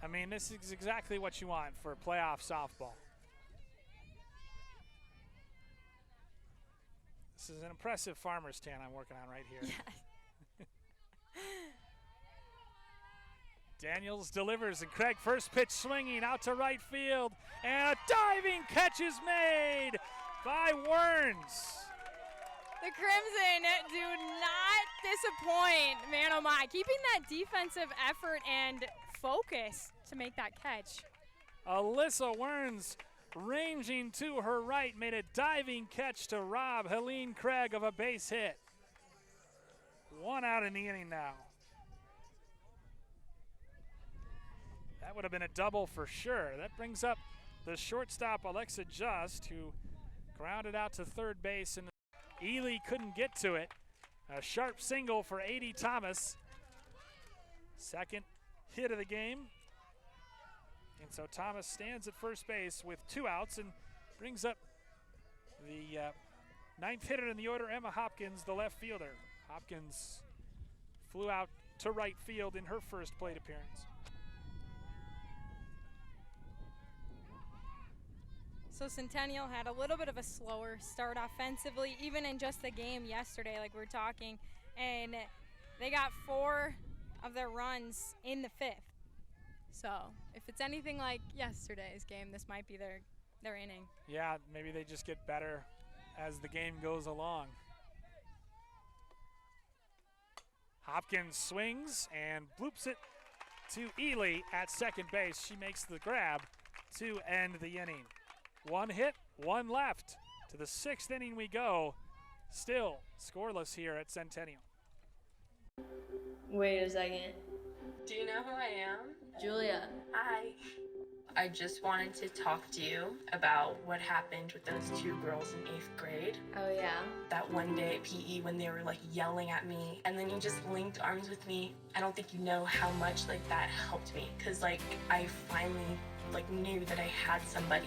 I mean, this is exactly what you want for playoff softball. This is an impressive farmer's tan I'm working on right here. Yeah. Daniels delivers, and Craig first pitch swinging out to right field, and a diving catch is made by Werns. The Crimson do not disappoint. Man, oh my, keeping that defensive effort and focus to make that catch. Alyssa Werns, ranging to her right, made a diving catch to rob Helene Craig of a base hit. 1 out in the inning now. That would have been a double for sure. That brings up the shortstop, Alexa Just, who grounded out to third base, and Ely couldn't get to it. A sharp single for A.D. Thomas. Second hit of the game. And so Thomas stands at first base with 2 outs and brings up the 9th hitter in the order, Emma Hopkins, the left fielder. Hopkins flew out to right field in her first plate appearance. So Centennial had a little bit of a slower start offensively, even in just the game yesterday, like we're talking. And they got 4 of their runs in the 5th. So if it's anything like yesterday's game, this might be their inning. Yeah, maybe they just get better as the game goes along. Hopkins swings and bloops it to Ely at second base. She makes the grab to end the inning. One hit, one left. To the 6th inning we go. Still scoreless here at Centennial. Wait a second. Do you know who I am? Julia. Hi. I just wanted to talk to you about what happened with those 2 girls in 8th grade. Oh, yeah? That one day at PE when they were like yelling at me and then you just linked arms with me. I don't think you know how much like that helped me because like I finally like knew that I had somebody.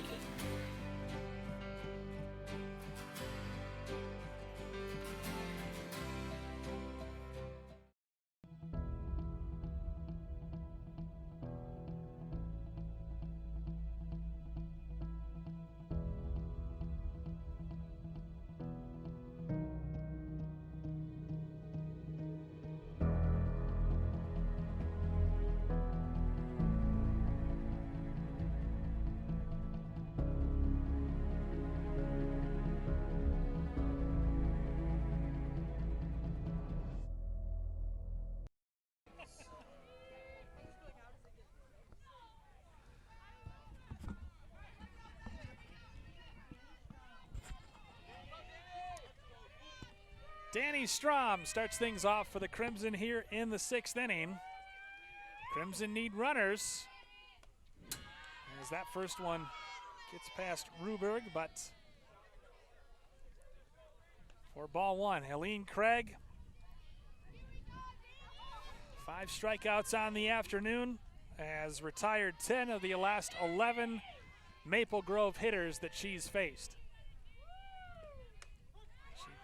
Danny Strom starts things off for the Crimson here in the 6th inning. Crimson need runners as that first one gets past Ruberg, but for ball 1, Helene Craig. 5 strikeouts on the afternoon, has retired 10 of the last 11 Maple Grove hitters that she's faced.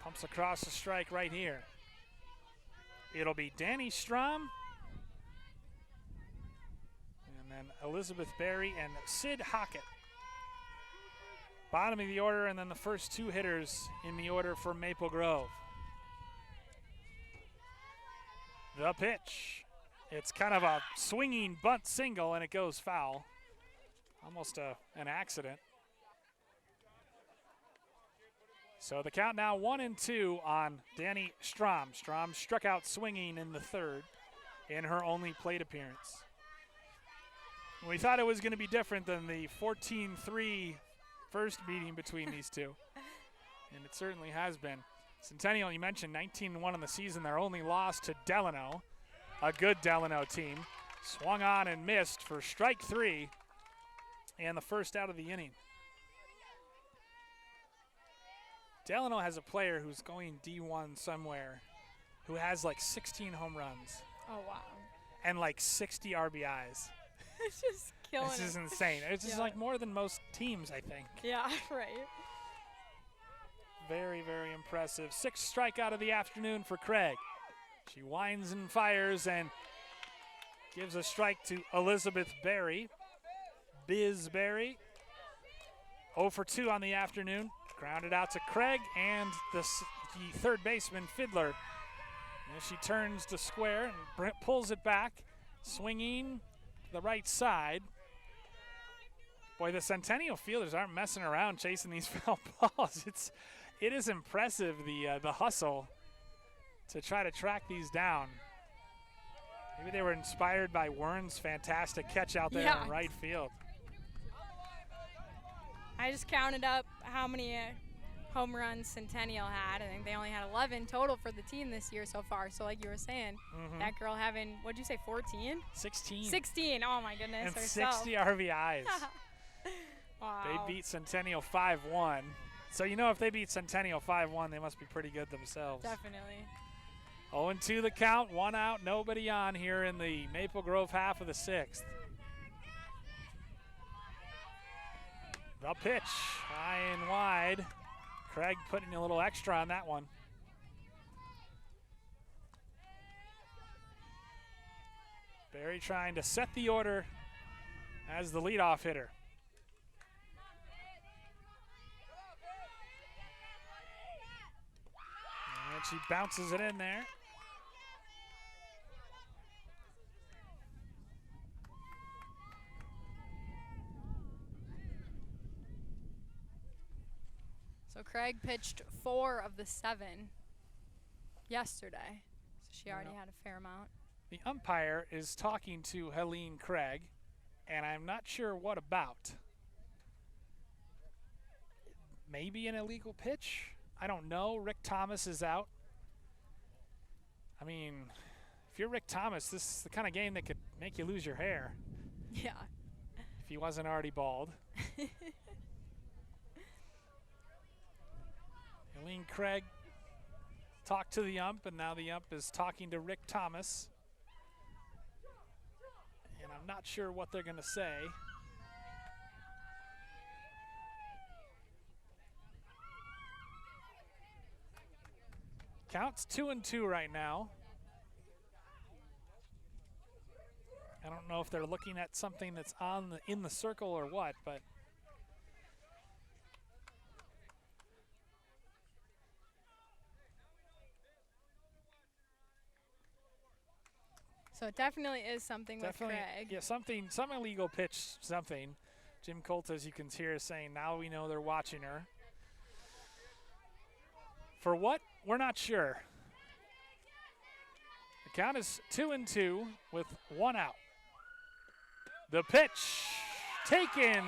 Pumps across the strike right here. It'll be Danny Strom, and then Elizabeth Berry and Sid Hockett. Bottom of the order, and then the first 2 hitters in the order for Maple Grove. The pitch. It's kind of a swinging bunt single, and it goes foul. Almost an accident. So the count now 1-2 on Danny Strom. Strom struck out swinging in the 3rd in her only plate appearance. We thought it was going to be different than the 14-3 first meeting between these two, and it certainly has been. Centennial, you mentioned 19-1 in the season. Their only loss to Delano, a good Delano team. Swung on and missed for strike 3 and the first out of the inning. Delano has a player who's going D1 somewhere who has like 16 home runs. Oh, wow. And like 60 RBIs. It's just killing This is it. insane. It's just like more than most teams, I think. Yeah, right. Very, very impressive. 6th strikeout of the afternoon for Craig. She winds and fires and gives a strike to Elizabeth Berry. Biz Berry. 0 for 2 on the afternoon. Grounded out to Craig and the 3rd baseman, Fiddler. And she turns to square and pulls it back, swinging to the right side. Boy, the Centennial fielders aren't messing around chasing these foul balls. It is impressive, the hustle to try to track these down. Maybe they were inspired by Wern's fantastic catch out there in right field. I just counted up how many home runs Centennial had. I think they only had 11 total for the team this year so far. So like you were saying, that girl having, what'd you say, 14? 16. 16, oh my goodness. And herself. 60 RBIs. Wow. They beat Centennial 5-1. So you know if they beat Centennial 5-1, they must be pretty good themselves. Definitely. 0-2 the count, 1 out, nobody on here in the Maple Grove half of the 6th. The pitch, high and wide. Craig putting a little extra on that one. Berry trying to set the order as the leadoff hitter. And she bounces it in there. So Craig pitched 4 of the 7 yesterday. So she already had a fair amount. The umpire is talking to Helene Craig, and I'm not sure what about. Maybe an illegal pitch? I don't know. Rick Thomas is out. I mean, if you're Rick Thomas, this is the kind of game that could make you lose your hair. Yeah. If he wasn't already bald. Helene Craig talked to the ump, and now the ump is talking to Rick Thomas. And I'm not sure what they're going to say. Counts 2-2 right now. I don't know if they're looking at something that's in the circle or what, but so it definitely is something with Craig. Yeah, some illegal pitch, something. Jim Colt, as you can hear, is saying now we know they're watching her. For what? We're not sure. The count is 2-2 with 1 out. The pitch taken.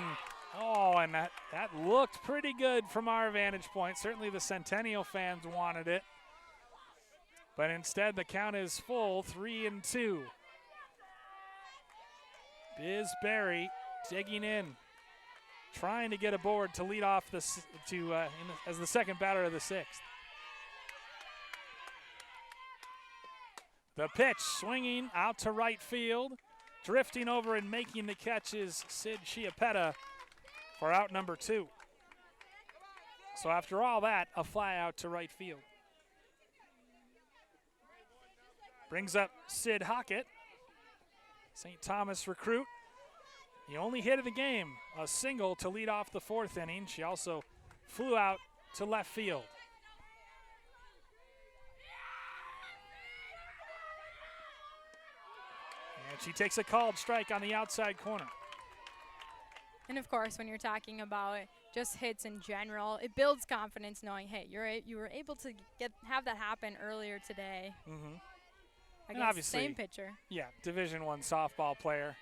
Oh, and that looked pretty good from our vantage point. Certainly the Centennial fans wanted it. But instead the count is full, 3-2. Biz Berry digging in, trying to get aboard to lead off as the second batter of the 6th. The pitch swinging out to right field. Drifting over and making the catch is Sid Chiappetta for out number 2. So after all that, a fly out to right field. Brings up Sid Hockett, St. Thomas recruit. The only hit of the game, a single to lead off the 4th inning. She also flew out to left field. And she takes a called strike on the outside corner. And of course, when you're talking about just hits in general, it builds confidence knowing, hey, you were able to have that happen earlier today. Mm-hmm. Against the same pitcher. Yeah, Division I softball player.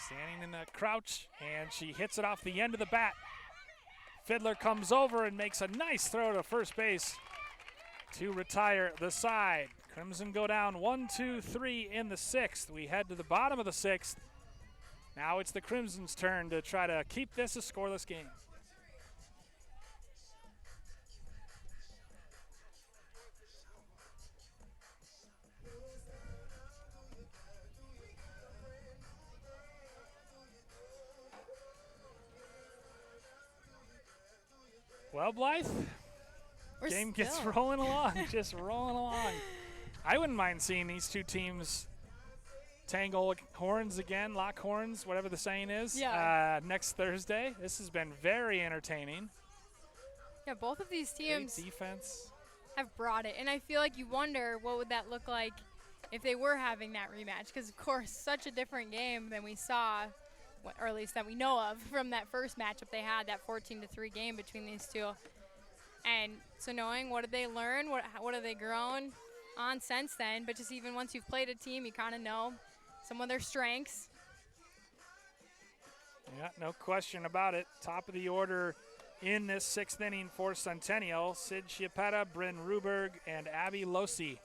Standing in the crouch, and she hits it off the end of the bat. Fiddler comes over and makes a nice throw to first base to retire the side. Crimson go down 1-2-3 in the 6th. We head to the bottom of the 6th. Now it's the Crimson's turn to try to keep this a scoreless game. Well, Blythe, game gets rolling along, just rolling along. I wouldn't mind seeing these two teams tangle horns again, lock horns, whatever the saying is, next Thursday. This has been very entertaining. Yeah, both of these teams Great defense have brought it, and I feel like you wonder what would that look like if they were having that rematch, because of course such a different game than we saw, or at least that we know of, from that first matchup they had, that 14-3 game between these two. And so knowing what did they learn, what have they grown on since then, but just even once you've played a team, you kind of know some of their strengths. Yeah, no question about it. Top of the order in this 6th inning for Centennial, Sid Chiappetta, Bryn Ruberg, and Abby Losi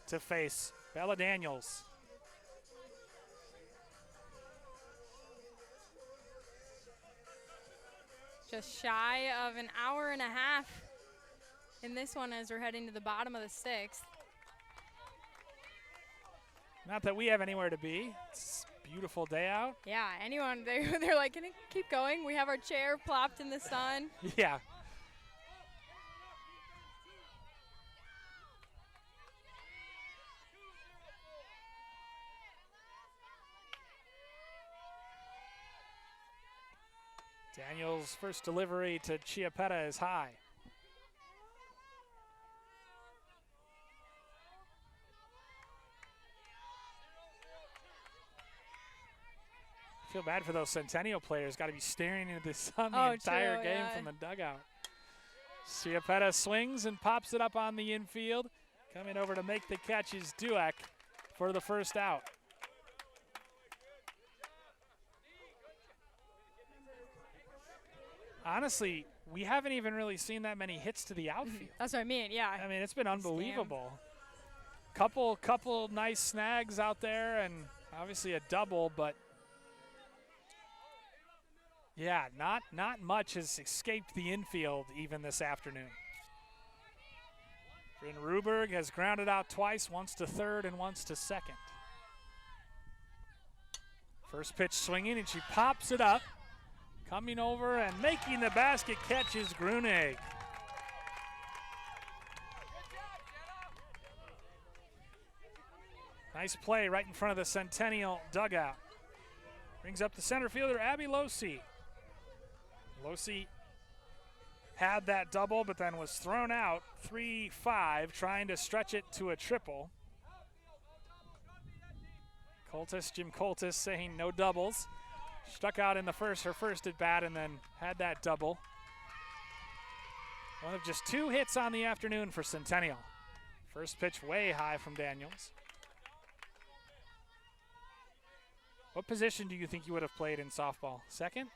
to face Bella Daniels. Just shy of an hour and a half in this one as we're heading to the bottom of the 6th. Not that we have anywhere to be. It's a beautiful day out. Yeah, anyone, they're like, can it keep going? We have our chair plopped in the sun. Yeah. Daniels' first delivery to Chiappetta is high. Feel bad for those Centennial players. Got to be staring into the sun the Oh, entire true, game yeah. from the dugout. Ciapetta swings and pops it up on the infield. Coming over to make the catch is Dueck for the first out. Honestly, we haven't even really seen that many hits to the outfield. That's what I mean, yeah. I mean, it's been unbelievable. Couple nice snags out there, and obviously a double, but yeah, not much has escaped the infield even this afternoon. Bryn Ruberg has grounded out twice, once to third and once to second. First pitch swinging, and she pops it up. Coming over and making the basket catch is Grunig. Nice play right in front of the Centennial dugout. Brings up the center fielder, Abby Losi. Losi had that double, but then was thrown out 3-5, trying to stretch it to a triple. Jim Coltis saying no doubles. Struck out in the first, her first at bat, and then had that double. One of just 2 hits on the afternoon for Centennial. First pitch way high from Daniels. What position do you think you would have played in softball? Second?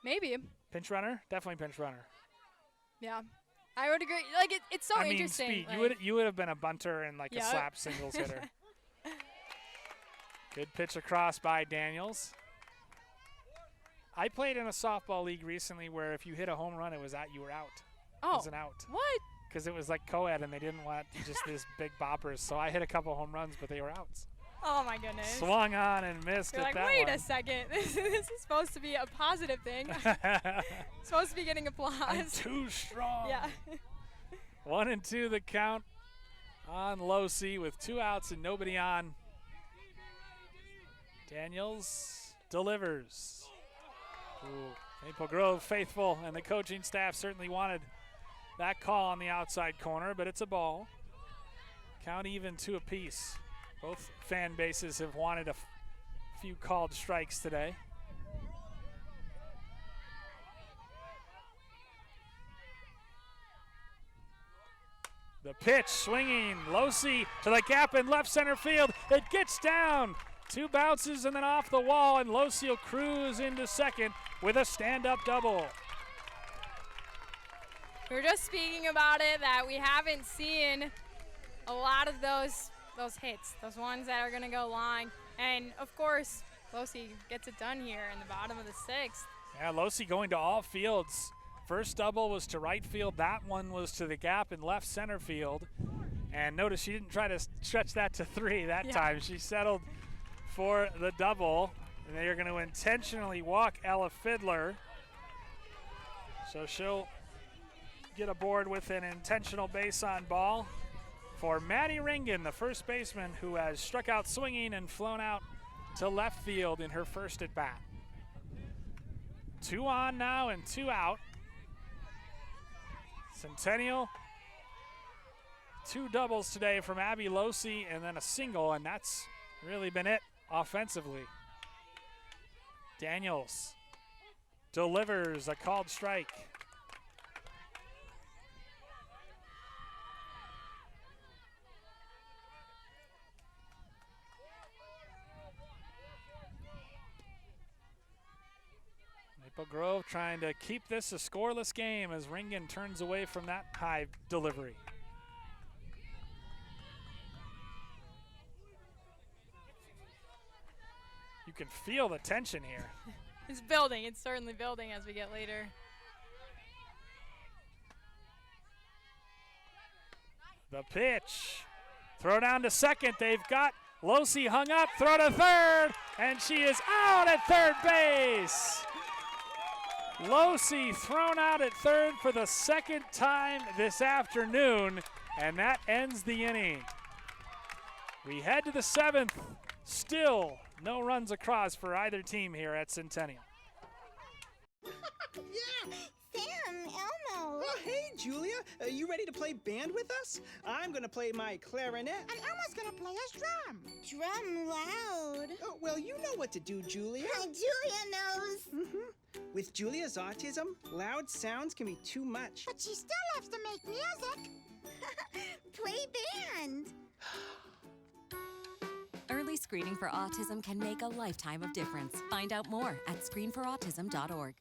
Maybe. Pinch runner? Definitely pinch runner. Yeah. I would agree. Like, it's so I mean, interesting. speed. Like, You would have been a bunter and like a slap singles hitter. Good pitch across by Daniels. I played in a softball league recently where if you hit a home run, you were out. Oh, it was an out. What? Because it was like co-ed and they didn't want just these big boppers. So I hit a couple home runs, but they were outs. Oh my goodness. Swung on and missed You're at like, that wait one. a second. This is supposed to be a positive thing. Supposed to be getting applause. I'm too strong. Yeah. 1-2 the count on Losi with 2 outs and nobody on. Daniels delivers. Ooh, Maple Grove faithful and the coaching staff certainly wanted that call on the outside corner, but it's a ball. Count even 2 apiece. Both fan bases have wanted a few called strikes today. The pitch swinging, Losi to the gap in left center field. It gets down. 2 bounces and then off the wall, and Losi will cruise into second with a stand-up double. We were just speaking about it, that we haven't seen a lot of those hits, those ones that are going to go line. And, of course, Losi gets it done here in the bottom of the 6th. Yeah, Losi going to all fields. First double was to right field. That one was to the gap in left center field. And notice she didn't try to stretch that to 3 that time. She settled for the double. And they are going to intentionally walk Ella Fiddler. So she'll get aboard with an intentional base on ball for Maddie Ringen, the first baseman who has struck out swinging and flown out to left field in her first at bat. 2 on now and 2 out. Centennial, 2 doubles today from Abby Losi and then a single, and that's really been it offensively. Daniels delivers a called strike. Maple Grove trying to keep this a scoreless game as Ringen turns away from that high delivery. You can feel the tension here. It's building. It's certainly building as we get later. The pitch. Throw down to second. They've got Losi hung up. Throw to third. And she is out at third base. Losi thrown out at third for the 2nd time this afternoon. And that ends the inning. We head to the 7th. Still no runs across for either team here at Centennial. Yeah, Sam, Elmo. Oh, hey, Julia. You ready to play band with us? I'm going to play my clarinet. And Elmo's gonna play his drum. Drum loud. Oh, well, you know what to do, Julia. Julia knows. With Julia's autism, loud sounds can be too much. But she still loves to make music. Play band. Early screening for autism can make a lifetime of difference. Find out more at screenforautism.org.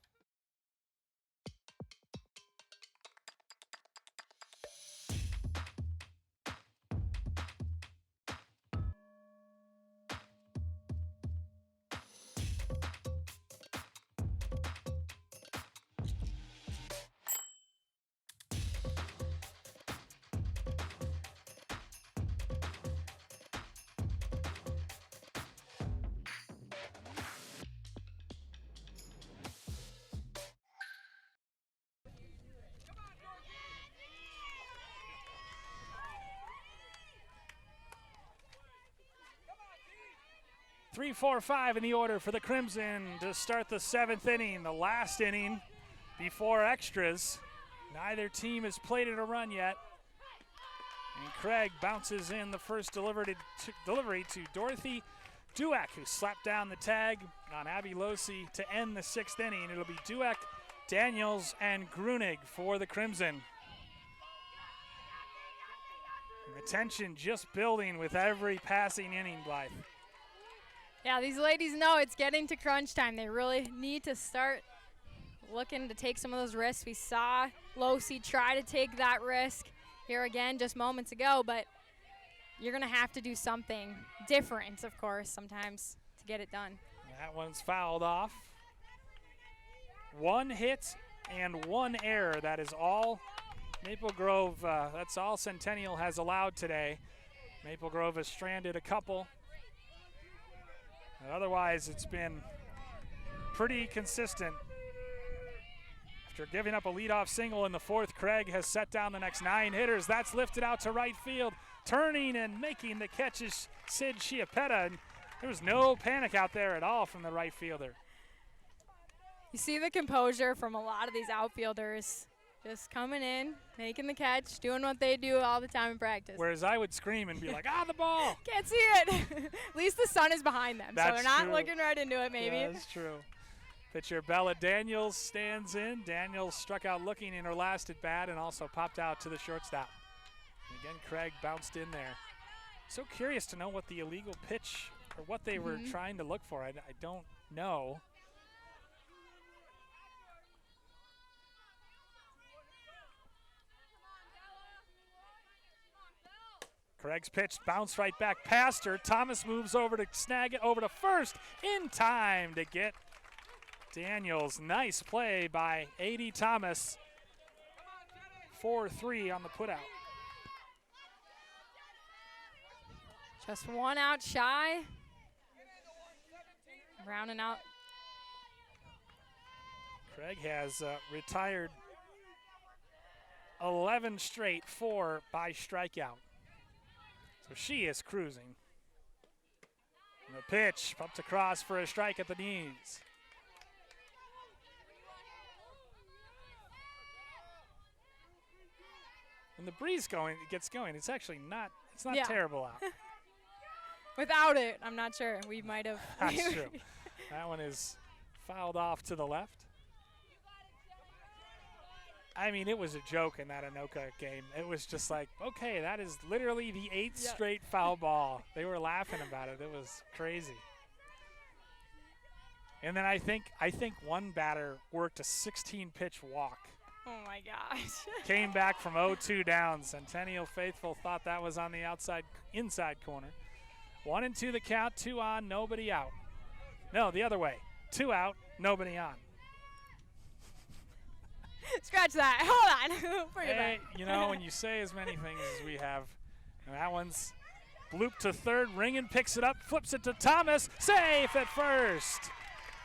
Three, 4, 5 in the order for the Crimson to start the 7th inning, the last inning before extras. Neither team has played it a run yet. And Craig bounces in the first delivery to Dorothy Dueck, who slapped down the tag on Abby Losi to end the 6th inning. It'll be Dueck, Daniels, and Grunig for the Crimson. And the tension just building with every passing inning, Blythe. Yeah, these ladies know it's getting to crunch time. They really need to start looking to take some of those risks. We saw Losi try to take that risk here again just moments ago, but you're going to have to do something different, of course, sometimes to get it done. That one's fouled off. 1 hit and 1 error. That is all Maple Grove, that's all Centennial has allowed today. Maple Grove has stranded a couple. Otherwise, it's been pretty consistent. After giving up a leadoff single in the 4th, Craig has set down the next 9 hitters. That's lifted out to right field. Turning and making the catch is Sid Chiappetta. And there was no panic out there at all from the right fielder. You see the composure from a lot of these outfielders. Just coming in, making the catch, doing what they do all the time in practice. Whereas I would scream and be like, the ball! Can't see it. At least the sun is behind them, That's so they're not true. looking right into it, maybe. Yeah, that's true. Pitcher Bella Daniels stands in. Daniels struck out looking in her last at bat and also popped out to the shortstop. And again, Craig bounced in there. So curious to know what the illegal pitch or what they were trying to look for. I don't know. Craig's pitch bounced right back past her. Thomas moves over to snag it over to first in time to get Daniels. Nice play by A.D. Thomas. 4-3 on the putout. Just 1 out shy. Rounding out. Craig has retired 11 straight, 4 by strikeout. So she is cruising. And the pitch pumped across for a strike at the knees. And the breeze gets going. It's actually not, it's not terrible out. Without it, I'm not sure. We might have. That's true. That one is fouled off to the left. I mean, it was a joke in that Anoka game. It was just like, okay, that is literally the 8th straight foul ball. They were laughing about it. It was crazy. And then I think one batter worked a 16-pitch walk. Oh, my gosh. Came back from 0-2 down. Centennial faithful thought that was on the inside corner. 1-2 the count, 2 on, nobody out. No, the other way. 2 out, nobody on. Scratch that. Hold on. Bring it back. You know, when you say as many things as we have, and that one's blooped to third. Ringen picks it up, flips it to Thomas. Safe at first.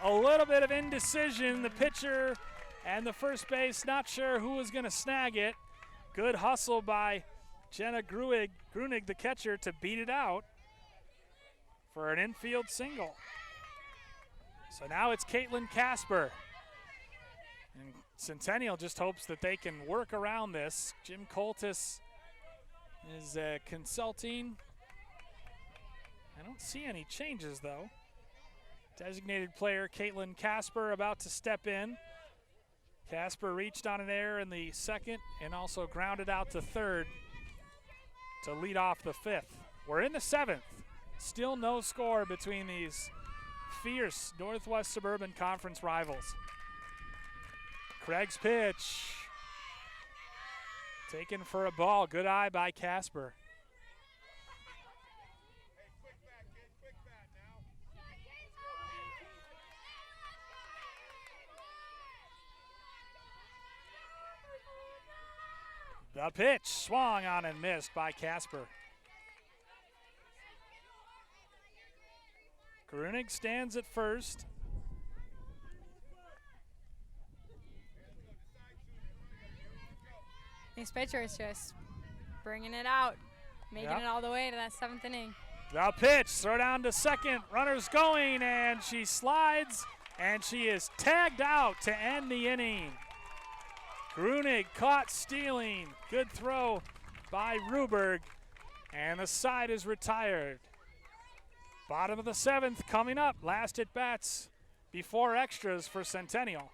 A little bit of indecision. The pitcher and the first base not sure who was going to snag it. Good hustle by Jenna Grunig, the catcher, to beat it out for an infield single. So now it's Caitlin Casper. And Centennial just hopes that they can work around this. Jim Coltis is consulting. I don't see any changes, though. Designated player Caitlin Casper about to step in. Casper reached on an error in the second and also grounded out to third to lead off the fifth. We're in the seventh. Still no score between these fierce Northwest Suburban Conference rivals. Craig's pitch. Taken for a ball. Good eye by Casper. The pitch swung on and missed by Casper. Grunig stands at first. These pitchers just bringing it out, making it all the way to that seventh inning. The pitch, throw down to second, runner's going, and she slides, and she is tagged out to end the inning. Grunig caught stealing. Good throw by Ruberg, and the side is retired. Bottom of the seventh coming up. Last at bats before extras for Centennial.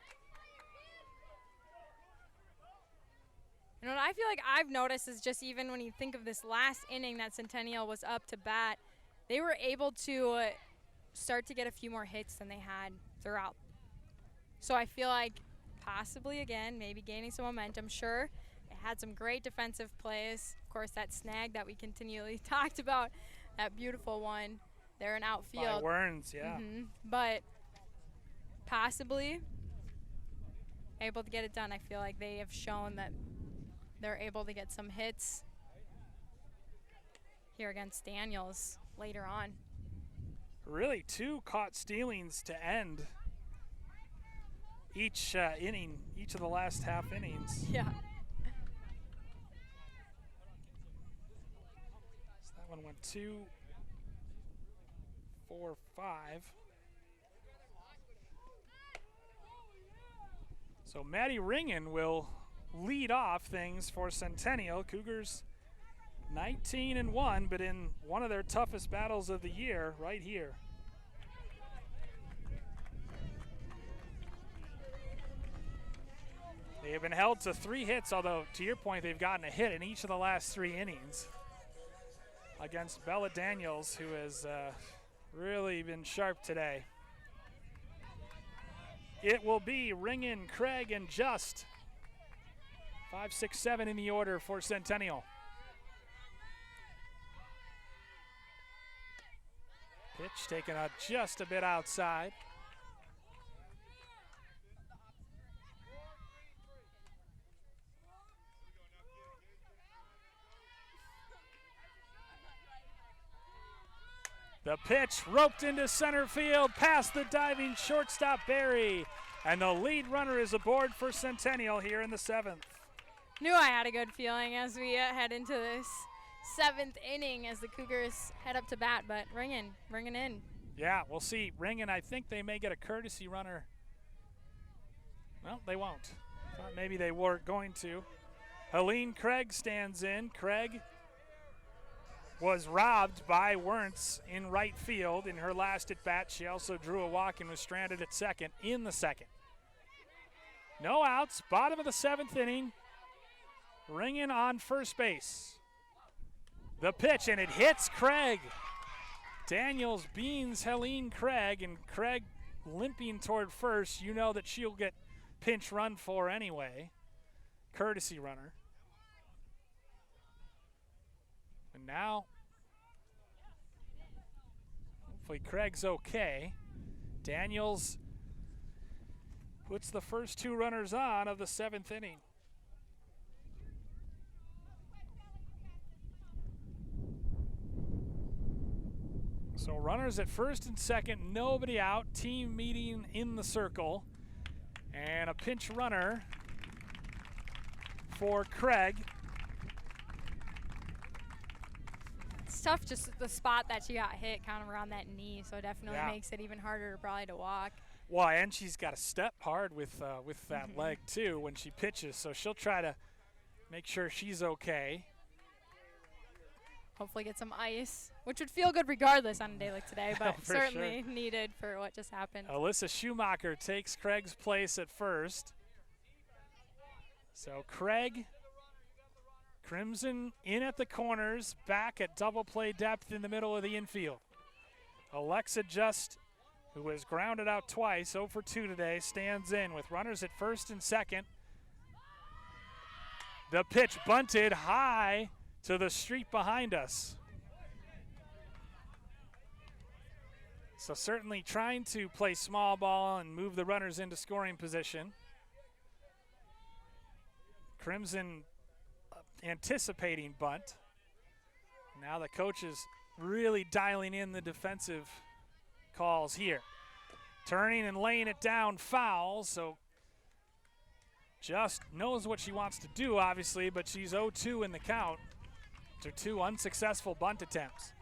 You know what I feel like I've noticed is just even when you think of this last inning that Centennial was up to bat, they were able to start to get a few more hits than they had throughout. So I feel like possibly, again, maybe gaining some momentum. Sure, it had some great defensive plays. Of course, that snag that we continually talked about, that beautiful one there in outfield. By Werns, yeah. But possibly able to get it done. I feel like they have shown that they're able to get some hits here against Daniels later on. Really, two caught stealings to end each inning, each of the last half innings. Yeah. So that one went 2, 4, 5. So Maddie Ringen will lead off things for Centennial. Cougars 19-1, but in one of their toughest battles of the year right here. They have been held to 3 hits, although to your point, they've gotten a hit in each of the last 3 innings against Bella Daniels, who has really been sharp today. It will be Ringen, Craig, and Just. 5, 6, 7 in the order for Centennial. Pitch taken out just a bit outside. The pitch roped into center field, past the diving shortstop Berrier, and the lead runner is aboard for Centennial here in the 7th. Knew I had a good feeling as we head into this 7th inning as the Cougars head up to bat, but Ringen in. Yeah, we'll see. Ringen, I think they may get a courtesy runner. Well, they won't. Thought maybe they were going to. Helene Craig stands in. Craig was robbed by Werntz in right field in her last at bat. She also drew a walk and was stranded at second in the 2nd. No outs, bottom of the 7th inning. Ringen on first base. The pitch, and it hits Craig. Daniels beans Helene Craig, and Craig limping toward first. You know that she'll get pinch run for anyway. Courtesy runner. And now, hopefully Craig's okay. Daniels puts the first 2 runners on of the 7th inning. So runners at first and second, nobody out. Team meeting in the circle. And a pinch runner for Craig. It's tough, just the spot that she got hit kind of around that knee, so it definitely makes it even harder probably to walk. Well, and she's got to step hard with that leg too when she pitches, so she'll try to make sure she's okay. Hopefully get some ice, which would feel good regardless on a day like today, but For certainly sure. needed for what just happened. Alyssa Schumacher takes Craig's place at first. So Craig, Crimson in at the corners, back at double play depth in the middle of the infield. Alexa Just, who has grounded out twice, 0 for 2 today, stands in with runners at first and second. The pitch bunted high to the street behind us. So certainly trying to play small ball and move the runners into scoring position. Crimson anticipating bunt. Now the coach is really dialing in the defensive calls here. Turning and laying it down foul, so Just knows what she wants to do, obviously, but she's 0-2 in the count after 2 unsuccessful bunt attempts.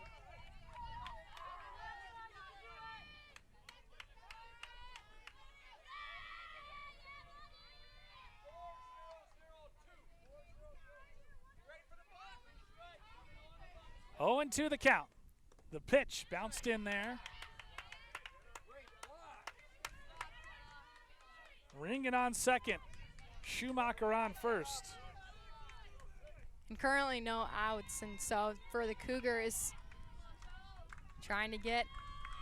Oh, and 2 the count. The pitch bounced in there. Ringen on second. Schumacher on first. And currently no outs, and so for the Cougars, trying to get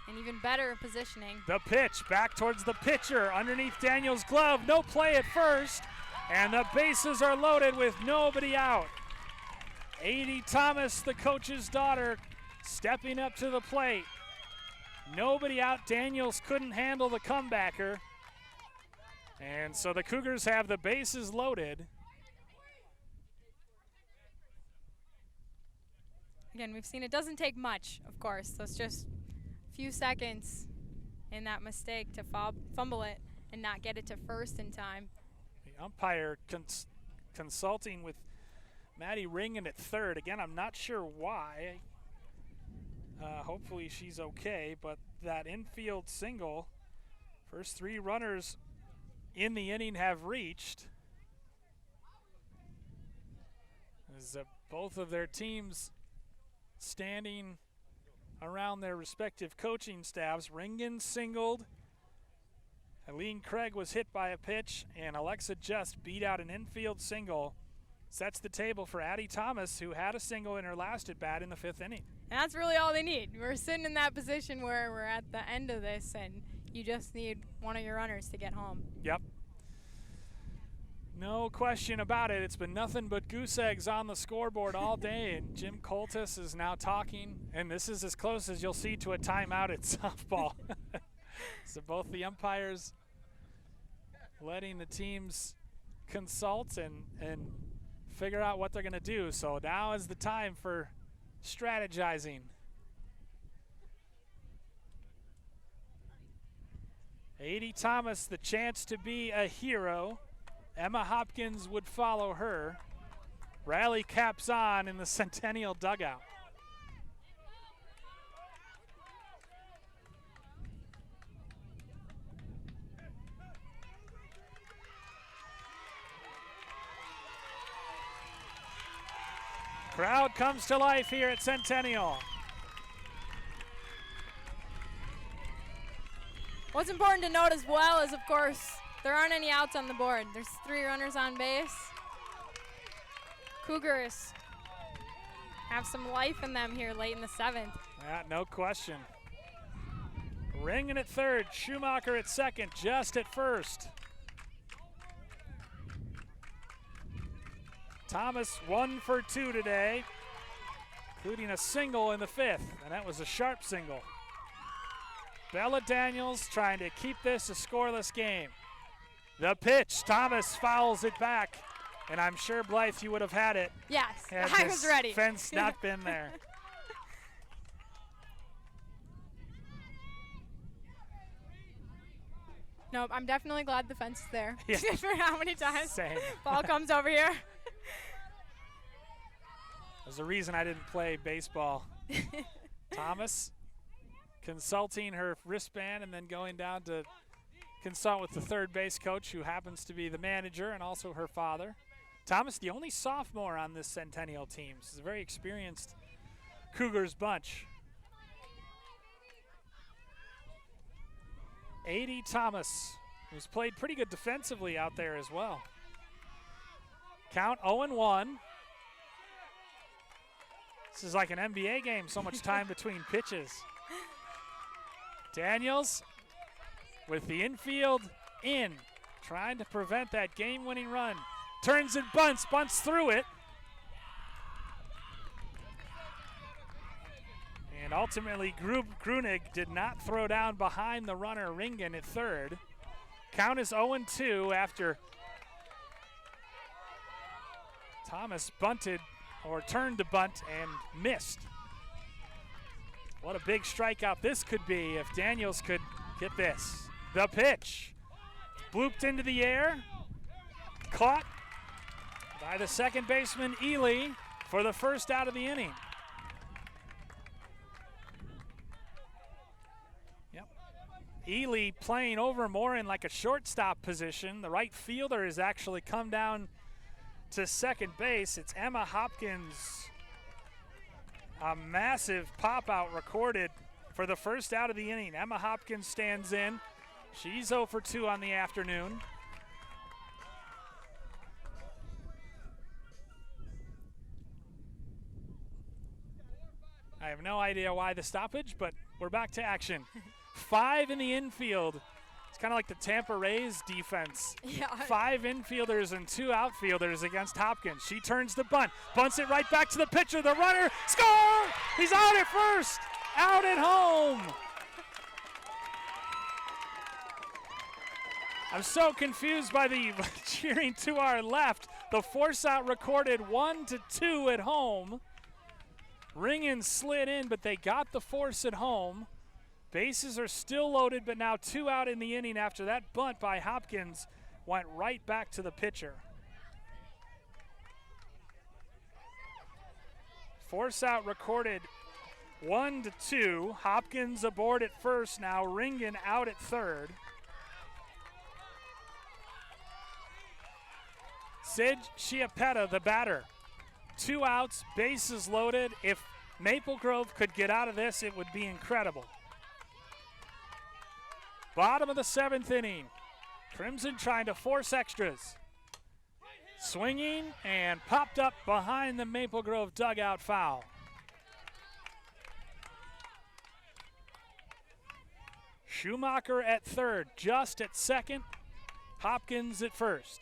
an even better positioning. The pitch back towards the pitcher underneath Daniel's glove. No play at first, and the bases are loaded with nobody out. Adie Thomas, the coach's daughter, stepping up to the plate. Nobody out. Daniels couldn't handle the comebacker. And so the Cougars have the bases loaded. Again, we've seen it doesn't take much, of course. So it's just a few seconds in that mistake to fumble it and not get it to first in time. The umpire consulting with Maddie Ringen at third. Again, I'm not sure why. Hopefully she's okay, but that infield single, first 3 runners in the inning have reached. As both of their teams standing around their respective coaching staffs. Ringen singled. Eileen Craig was hit by a pitch, and Alexa Just beat out an infield single. Sets the table for Addie Thomas, who had a single in her last at bat in the 5th inning. And that's really all they need. We're sitting in that position where we're at the end of this, and you just need one of your runners to get home. Yep. No question about it. It's been nothing but goose eggs on the scoreboard all day, and Jim Coltis is now talking, and this is as close as you'll see to a timeout at softball. So both the umpires letting the teams consult and figure out what they're going to do. So now is the time for strategizing. Adie Thomas, the chance to be a hero. Emma Hopkins would follow her. Rally caps on in the Centennial dugout. Crowd comes to life here at Centennial. What's important to note as well is, of course, there aren't any outs on the board. There's 3 runners on base. Cougars have some life in them here late in the 7th. Yeah, no question. Ringen at third, Schumacher at second, Just at first. Thomas 1 for 2 today, including a single in the 5th, and that was a sharp single. Bella Daniels trying to keep this a scoreless game. The pitch, Thomas fouls it back, and I'm sure, Blythe, you would have had it. Yes, had I this was ready. Fence not been there. Nope, I'm definitely glad the fence is there. Yeah. For how many times Same. ball comes over here. There's a reason I didn't play baseball. Thomas consulting her wristband and then going down to consult with the third base coach, who happens to be the manager and also her father. Thomas, the only sophomore on this Centennial team. This is a very experienced Cougars bunch. A.D. Thomas, who's played pretty good defensively out there as well. Count 0-1. This is like an NBA game, so much time between pitches. Daniels with the infield in, trying to prevent that game-winning run. Turns and bunts through it. And ultimately, Grunig did not throw down behind the runner Ringen at third. Count is 0-2 after Thomas bunted, or turned to bunt and missed. What a big strikeout this could be if Daniels could get this. The pitch, blooped into the air, caught by the second baseman Ely for the first out of the inning. Ely playing over more in like a shortstop position. The right fielder has actually come down to second base. It's Emma Hopkins. A massive pop out recorded for the first out of the inning. Emma Hopkins stands in. She's 0 for 2 on the afternoon. I have no idea why the stoppage, but we're back to action. 5 in the infield. It's kind of like the Tampa Rays defense. Yeah. 5 infielders and 2 outfielders against Hopkins. She turns the bunt, bunts it right back to the pitcher. The runner, score! He's out at first, out at home. I'm so confused by the cheering to our left. The force out recorded 1-2 at home. Ringen slid in, but they got the force at home. Bases are still loaded, but now 2 out in the inning after that bunt by Hopkins went right back to the pitcher. Force out recorded 1-2. Hopkins aboard at first now. Ringen out at third. Sid Chiappetta, the batter. 2 outs, bases loaded. If Maple Grove could get out of this, it would be incredible. Bottom of the 7th inning. Crimson trying to force extras. Swinging and popped up behind the Maple Grove dugout foul. Schumacher at third, just at second. Hopkins at first.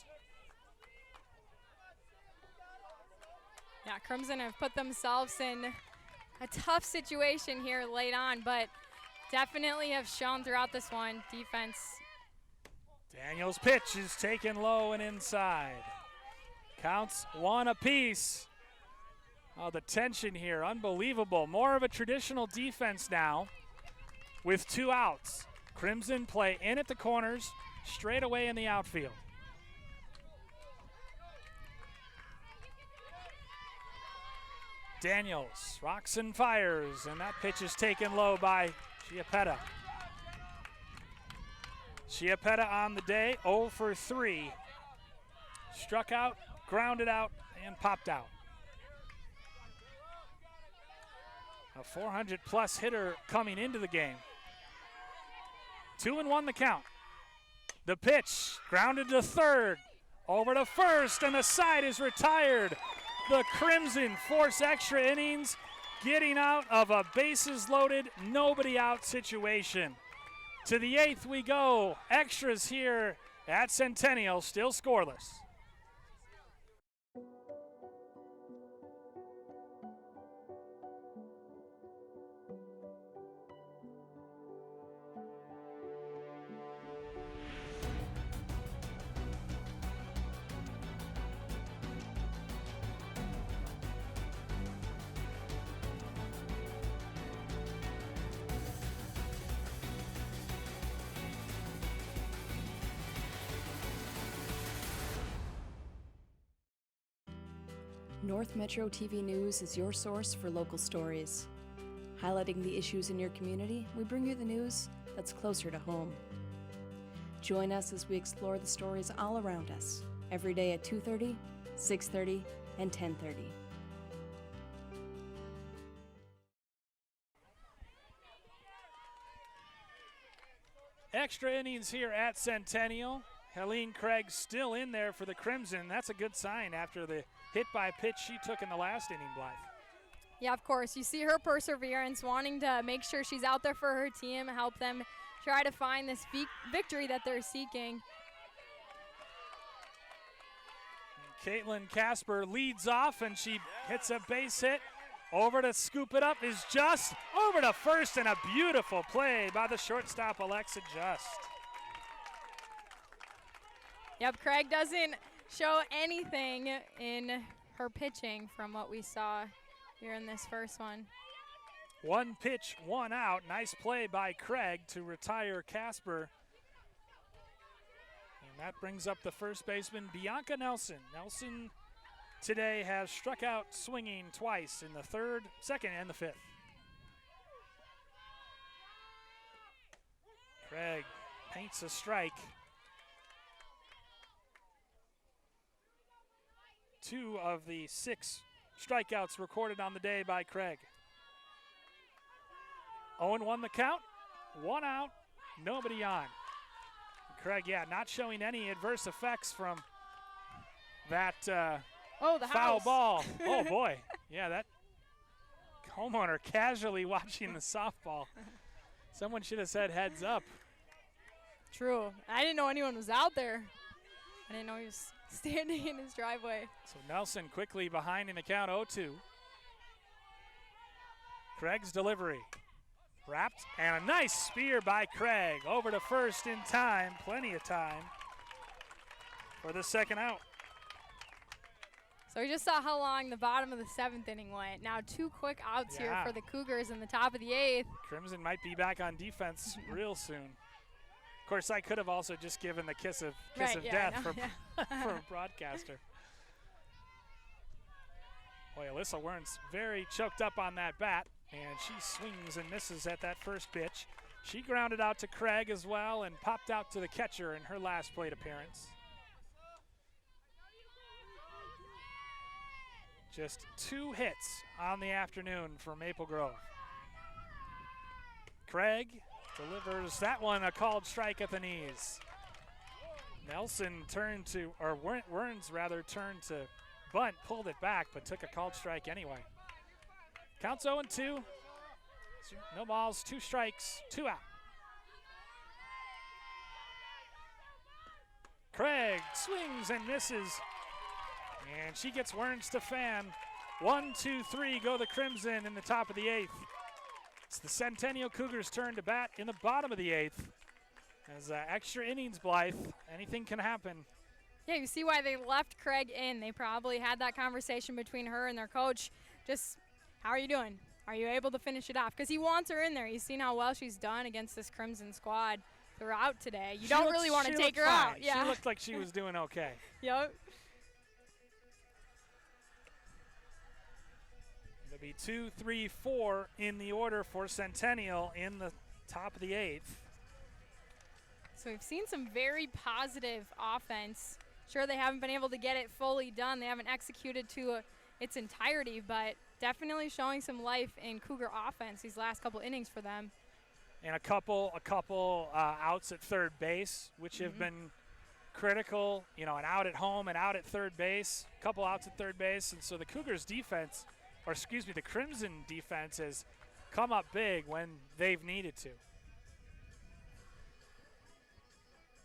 Yeah, Crimson have put themselves in a tough situation here late on, but definitely have shown throughout this one. Defense. Daniels' pitch is taken low and inside. Counts 1 apiece. Oh, the tension here, unbelievable. More of a traditional defense now with 2 outs. Crimson play in at the corners, straight away in the outfield. Daniels rocks and fires, and that pitch is taken low by Chiappetta. Chiappetta on the day, 0 for 3. Struck out, grounded out, and popped out. A 400-plus hitter coming into the game. 2-1 the count. The pitch, grounded to third, over to first, and the side is retired. The Crimson force extra innings, getting out of a bases-loaded, nobody-out situation. To the 8th we go. Extras here at Centennial, still scoreless. North Metro TV News is your source for local stories. Highlighting the issues in your community, we bring you the news that's closer to home. Join us as we explore the stories all around us, every day at 2:30, 6:30, and 10:30. Extra innings here at Centennial. Helene Craig still in there for the Crimson. That's a good sign after the hit by pitch she took in the last inning, Blythe. Yeah, of course. You see her perseverance, wanting to make sure she's out there for her team, help them try to find this victory that they're seeking. Caitlin Casper leads off, and she hits a base hit. Over to scoop it up is Just. Over to first, and a beautiful play by the shortstop, Alexa Just. Yep, Craig doesn't show anything in her pitching from what we saw here in this first one. One pitch, one out. Nice play by Craig to retire Casper. And that brings up the first baseman, Bianca Nelson. Nelson today has struck out swinging twice in the third, second, and the fifth. Craig paints a strike. 2 of the 6 strikeouts recorded on the day by Craig. 0-1 the count, 1 out, nobody on. Craig, yeah, not showing any adverse effects from that foul ball. Oh, boy. Yeah, that homeowner casually watching the softball. Someone should have said heads up. True. I didn't know anyone was out there. I didn't know he was standing in his driveway. So Nelson quickly behind in the count, 0-2. Craig's delivery. Wrapped, and a nice spear by Craig. Over to first in time, plenty of time for the second out. So we just saw how long the bottom of the 7th inning went. Now 2 quick outs here for the Cougars in the top of the 8th. Crimson might be back on defense real soon. Of course, I could have also just given the kiss of death for a broadcaster. Boy, Alyssa Wern's very choked up on that bat, and she swings and misses at that first pitch. She grounded out to Craig as well and popped out to the catcher in her last plate appearance. Just 2 hits on the afternoon for Maple Grove. Craig delivers that one, a called strike at the knees. Nelson turned to, or Werns rather, turned to bunt, pulled it back, but took a called strike anyway. Counts 0-2. No balls, 2 strikes, 2 out. Craig swings and misses. And she gets Werns to fan. 1, 2, 3 go the Crimson in the top of the 8th. It's the Centennial Cougars' turn to bat in the bottom of the 8th. As extra innings, Blythe, anything can happen. Yeah, you see why they left Craig in. They probably had that conversation between her and their coach. Just, how are you doing? Are you able to finish it off? Because he wants her in there. He's seen how well she's done against this Crimson squad throughout today. You don't really want to take her out. Yeah. She looked like she was doing okay. Yep. It'll be 2, 3, 4 in the order for Centennial in the top of the 8th. So we've seen some very positive offense. Sure, they haven't been able to get it fully done. They haven't executed to its entirety, but definitely showing some life in Cougar offense these last couple innings for them. And a couple outs at third base, which have been critical. You know, an out at home, an out at third base, a couple outs at third base. And so the Cougars defense, or excuse me, the Crimson defense has come up big when they've needed to.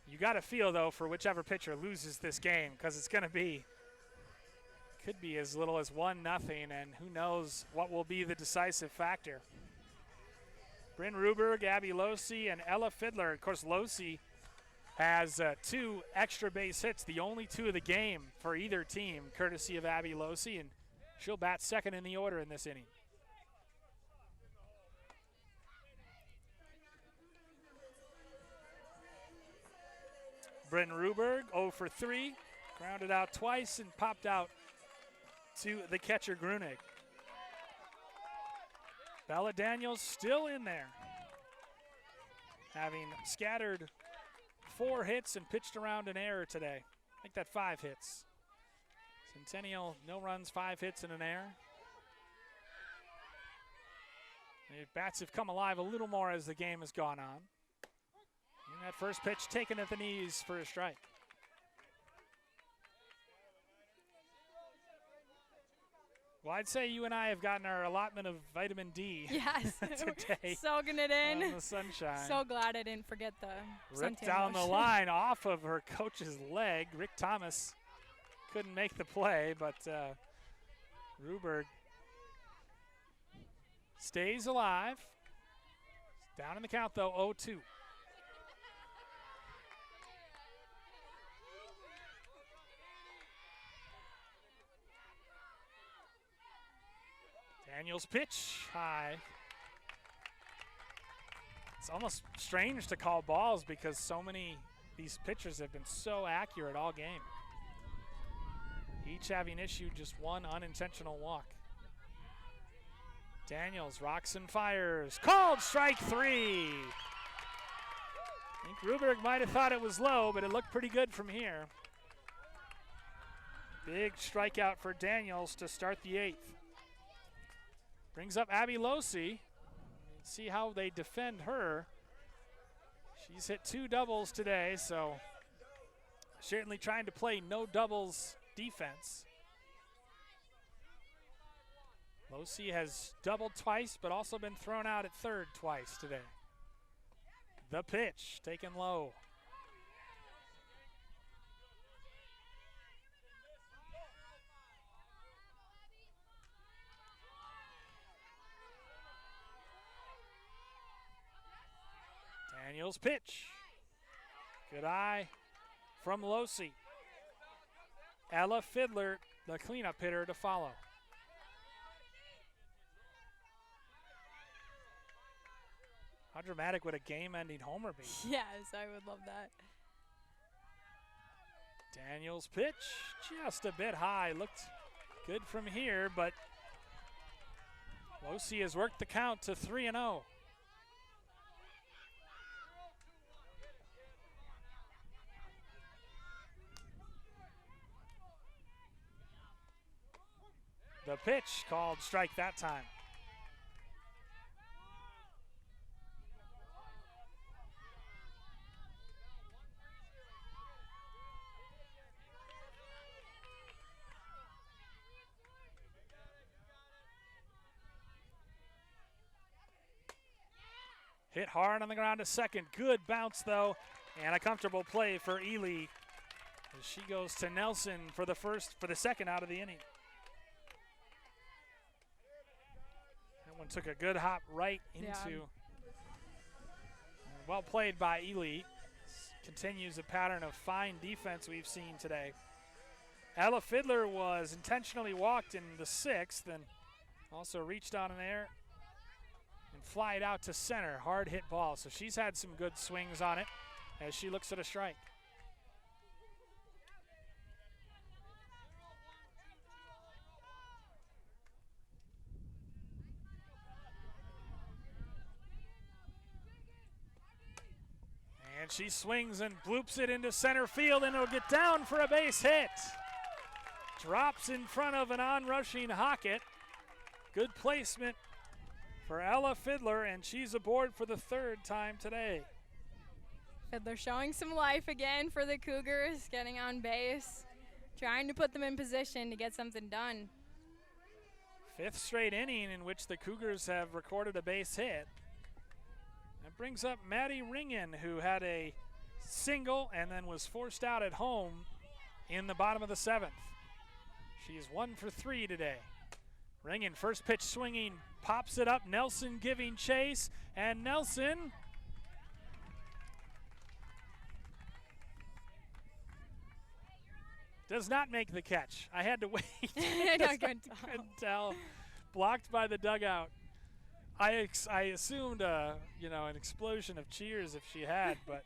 You got to feel, though, for whichever pitcher loses this game, because it's going to be, could be as little as 1-0, and who knows what will be the decisive factor. Bryn Ruberg, Abby Losey, and Ella Fiddler. Of course, Losey has 2 extra base hits, the only 2 of the game for either team, courtesy of Abby Losey, and she'll bat second in the order in this inning. Bryn Ruberg, 0 for 3, grounded out twice and popped out to the catcher Grunig. Bella Daniels still in there, having scattered 4 hits and pitched around an error today. Make that 5 hits. Centennial, no runs, 5 hits and an error. The bats have come alive a little more as the game has gone on. And that first pitch taken at the knees for a strike. Well, I'd say you and I have gotten our allotment of vitamin D. Yes, today. Soaking it in. On the sunshine. So glad I didn't forget the Ripped down the line off of her coach's leg. Rick Thomas couldn't make the play, but Ruberg stays alive. Down in the count, though, 0-2. Daniels pitch high. It's almost strange to call balls because so many these pitchers have been so accurate all game. Each having issued just one unintentional walk. Daniels rocks and fires. Called strike 3. I think Ruberg might have thought it was low, but it looked pretty good from here. Big strikeout for Daniels to start the 8th. Brings up Abby Losi. See how they defend her. She's hit 2 doubles today, so certainly trying to play no doubles defense. Losi has doubled twice, but also been thrown out at third twice today. The pitch taken low. Daniels pitch. Good eye from Losi. Ella Fiddler, the cleanup hitter, to follow. How dramatic would a game-ending homer be? Yes, I would love that. Daniels pitch, just a bit high. Looked good from here, but Losi has worked the count to 3-0. The pitch called strike that time. Hit hard on the ground to second. Good bounce, though, and a comfortable play for Ely as she goes to Nelson for the second out of the inning. That one took a good hop right into. Well played by Ely. Continues a pattern of fine defense we've seen today. Ella Fiddler was intentionally walked in the 6th and also reached on an air and fly it out to center. Hard hit ball. So she's had some good swings on it as she looks at a strike. And she swings and bloops it into center field, and it'll get down for a base hit. Drops in front of an on-rushing Hockett. Good placement for Ella Fiddler, and she's aboard for the 3rd time today. Fiddler showing some life again for the Cougars, getting on base, trying to put them in position to get something done. 5th straight inning in which the Cougars have recorded a base hit. That brings up Maddie Ringen, who had a single and then was forced out at home in the bottom of the 7th. She's 1 for 3 today. Ringen, first pitch swinging, pops it up. Nelson giving chase, and Nelson does not make the catch. I had to wait. I couldn't tell. Blocked by the dugout. I assumed an explosion of cheers if she had, but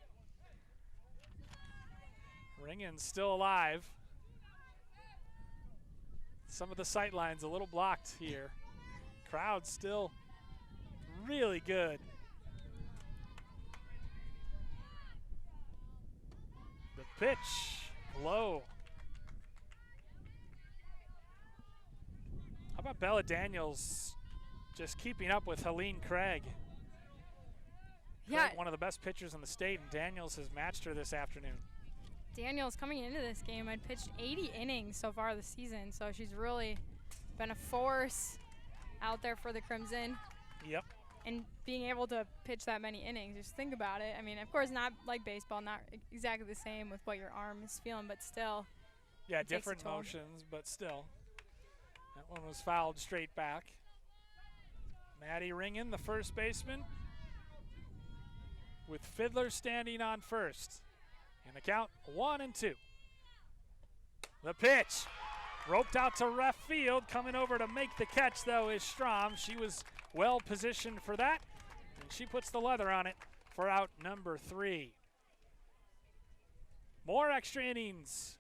Ringen's still alive. Some of the sight lines a little blocked here. Crowd still really good. The pitch, low. How about Bella Daniels just keeping up with Helene Craig? Yeah. Craig, one of the best pitchers in the state, and Daniels has matched her this afternoon. Daniels coming into this game had pitched 80 innings so far this season, so she's really been a force out there for the Crimson. Yep. And being able to pitch that many innings, just think about it. I mean, of course, not like baseball, not exactly the same with what your arm is feeling, but still. Yeah, different motions, but still. That one was fouled straight back. Maddie Ringen, the first baseman, with Fiddler standing on first. And the count 1-2. The pitch, roped out to left field. Coming over to make the catch, though, is Strom. She was well positioned for that, and she puts the leather on it for out number 3. More extra innings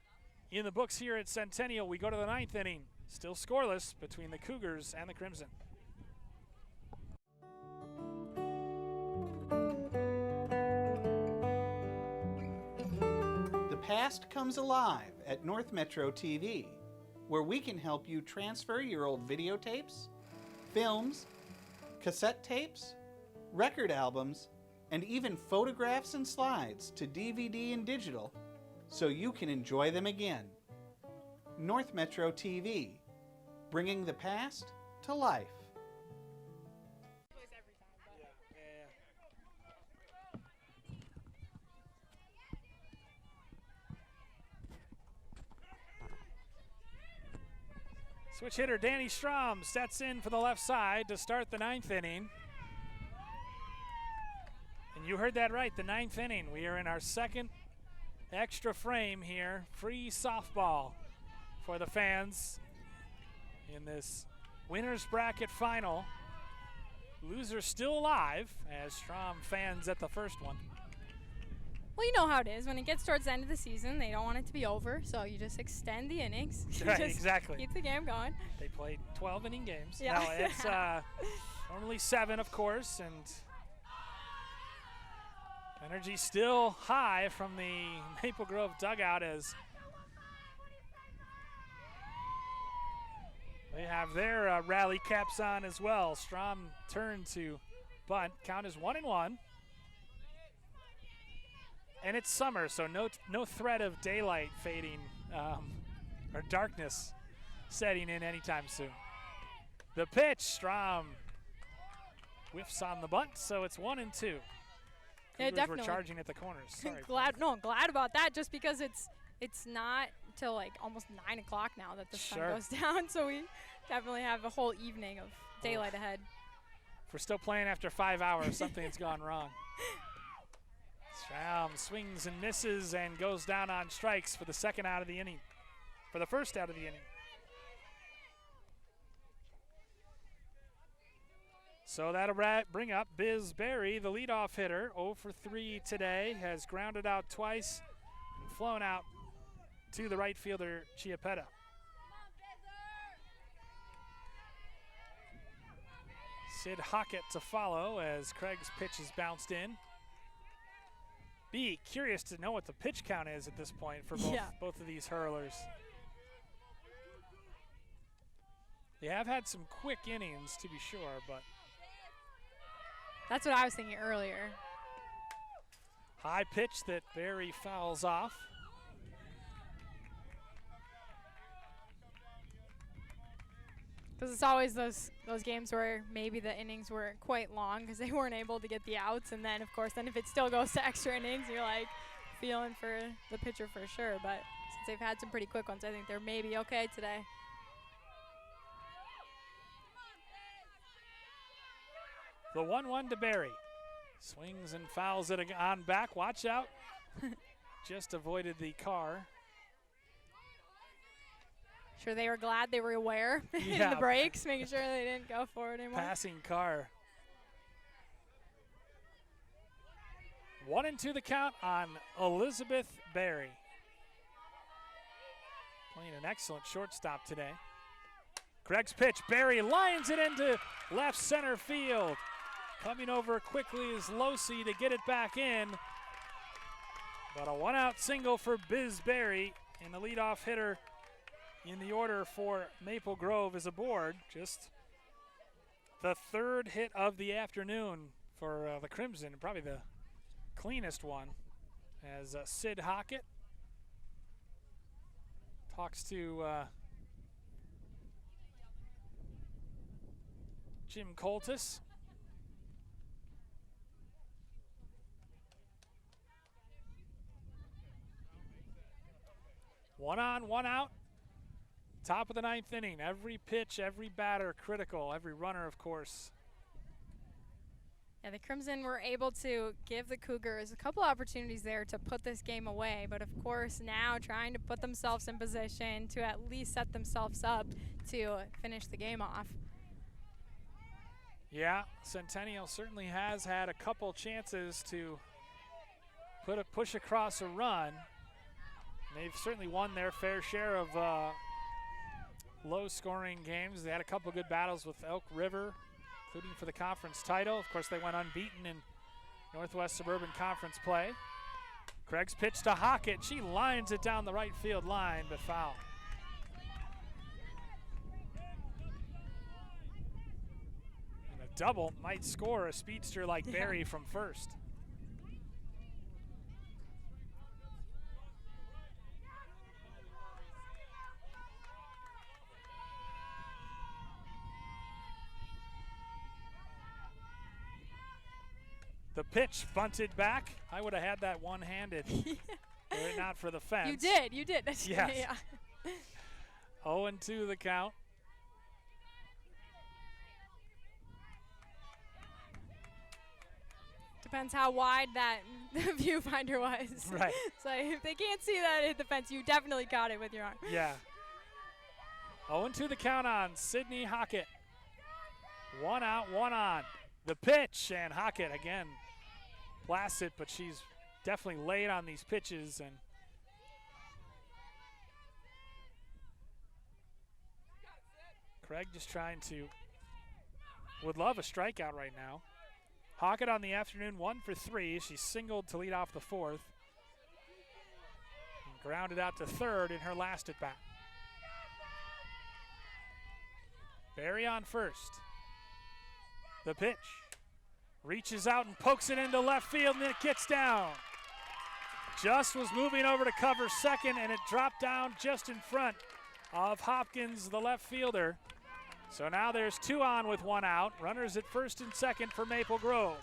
in the books here at Centennial. We go to the 9th inning. Still scoreless between the Cougars and the Crimson. The past comes alive at North Metro TV, where we can help you transfer your old videotapes, films, cassette tapes, record albums, and even photographs and slides to DVD and digital so you can enjoy them again. North Metro TV, bringing the past to life. Switch hitter Danny Strom sets in for the left side to start the 9th inning. And you heard that right, the 9th inning. We are in our second extra frame here. Free softball for the fans in this winner's bracket final. Loser still alive as Strom fans at the first one. Well, you know how it is. When it gets towards the end of the season, they don't want it to be over, so you just extend the innings. Right, exactly. Keep the game going. They played 12-inning games. Yeah. No, it's normally 7, of course, and energy still high from the Maple Grove dugout as they have their rally caps on as well. Strom turned to bunt. Count is 1-1. And it's summer, so no threat of daylight fading or darkness setting in anytime soon. The pitch, Strom whiffs on the bunt, so it's 1-2. Yeah, definitely. We're charging at the corners. Sorry. I'm glad about that, just because it's not till like almost 9 o'clock now that the sun goes down, so we definitely have a whole evening of daylight ahead. If we're still playing after 5 hours, something's gone wrong. Strom swings and misses and goes down on strikes for the second out of the inning. For the first out of the inning. So that'll bring up Biz Berry, the leadoff hitter, 0 for 3 today, has grounded out twice and flown out to the right fielder, Chiappetta. Sid Hockett to follow as Craig's pitch is bounced in. Be curious to know what the pitch count is at this point for both of these hurlers. They have had some quick innings, to be sure, but that's what I was thinking earlier. High pitch that Berry fouls off. Because it's always those games where maybe the innings weren't quite long because they weren't able to get the outs, and then of course if it still goes to extra innings, you're like feeling for the pitcher for sure. But since they've had some pretty quick ones, I think they're maybe okay today. The 1-1 to Berry. Swings and fouls it on back. Watch out. Just avoided the car. Sure, they were glad they were aware in the breaks, making sure they didn't go for it anymore. Passing car. 1-2 the count on Elizabeth Berry. Playing an excellent shortstop today. Craig's pitch, Berry lines it into left center field. Coming over quickly is Losi to get it back in. But a one-out single for Biz Berry, and the leadoff hitter in the order for Maple Grove is aboard. Just the third hit of the afternoon for the Crimson, probably the cleanest one, as Sid Hockett talks to Jim Coltis. One on, one out. Top of the ninth inning. Every pitch, every batter critical. Every runner, of course. Yeah, the Crimson were able to give the Cougars a couple opportunities there to put this game away, but of course now trying to put themselves in position to at least set themselves up to finish the game off. Yeah, Centennial certainly has had a couple chances to push across a run. They've certainly won their fair share of low-scoring games. They had a couple good battles with Elk River, including for the conference title. Of course, they went unbeaten in Northwest Suburban Conference play. Craig's pitch to Hockett. She lines it down the right field line, but foul. And a double might score a speedster like Berry from first. The pitch bunted back. I would have had that one-handed, were it not for the fence. You did. Yes. Yeah. 0-2 the count. Depends how wide that viewfinder was. Right. So if they can't see that hit the fence, you definitely caught it with your arm. Yeah. 0-2 the count on Sydney Hockett. One out, one on. The pitch, and Hockett again blasts it, but she's definitely late on these pitches. And Craig just trying to, would love a strikeout right now. Hockett on the afternoon, 1 for 3. She singled to lead off the fourth. And grounded out to third in her last at bat. Berry on first. The pitch. Reaches out and pokes it into left field, and it gets down. Just was moving over to cover second, and it dropped down just in front of Hopkins, the left fielder. So now there's 2 on with 1 out. Runners at first and second for Maple Grove.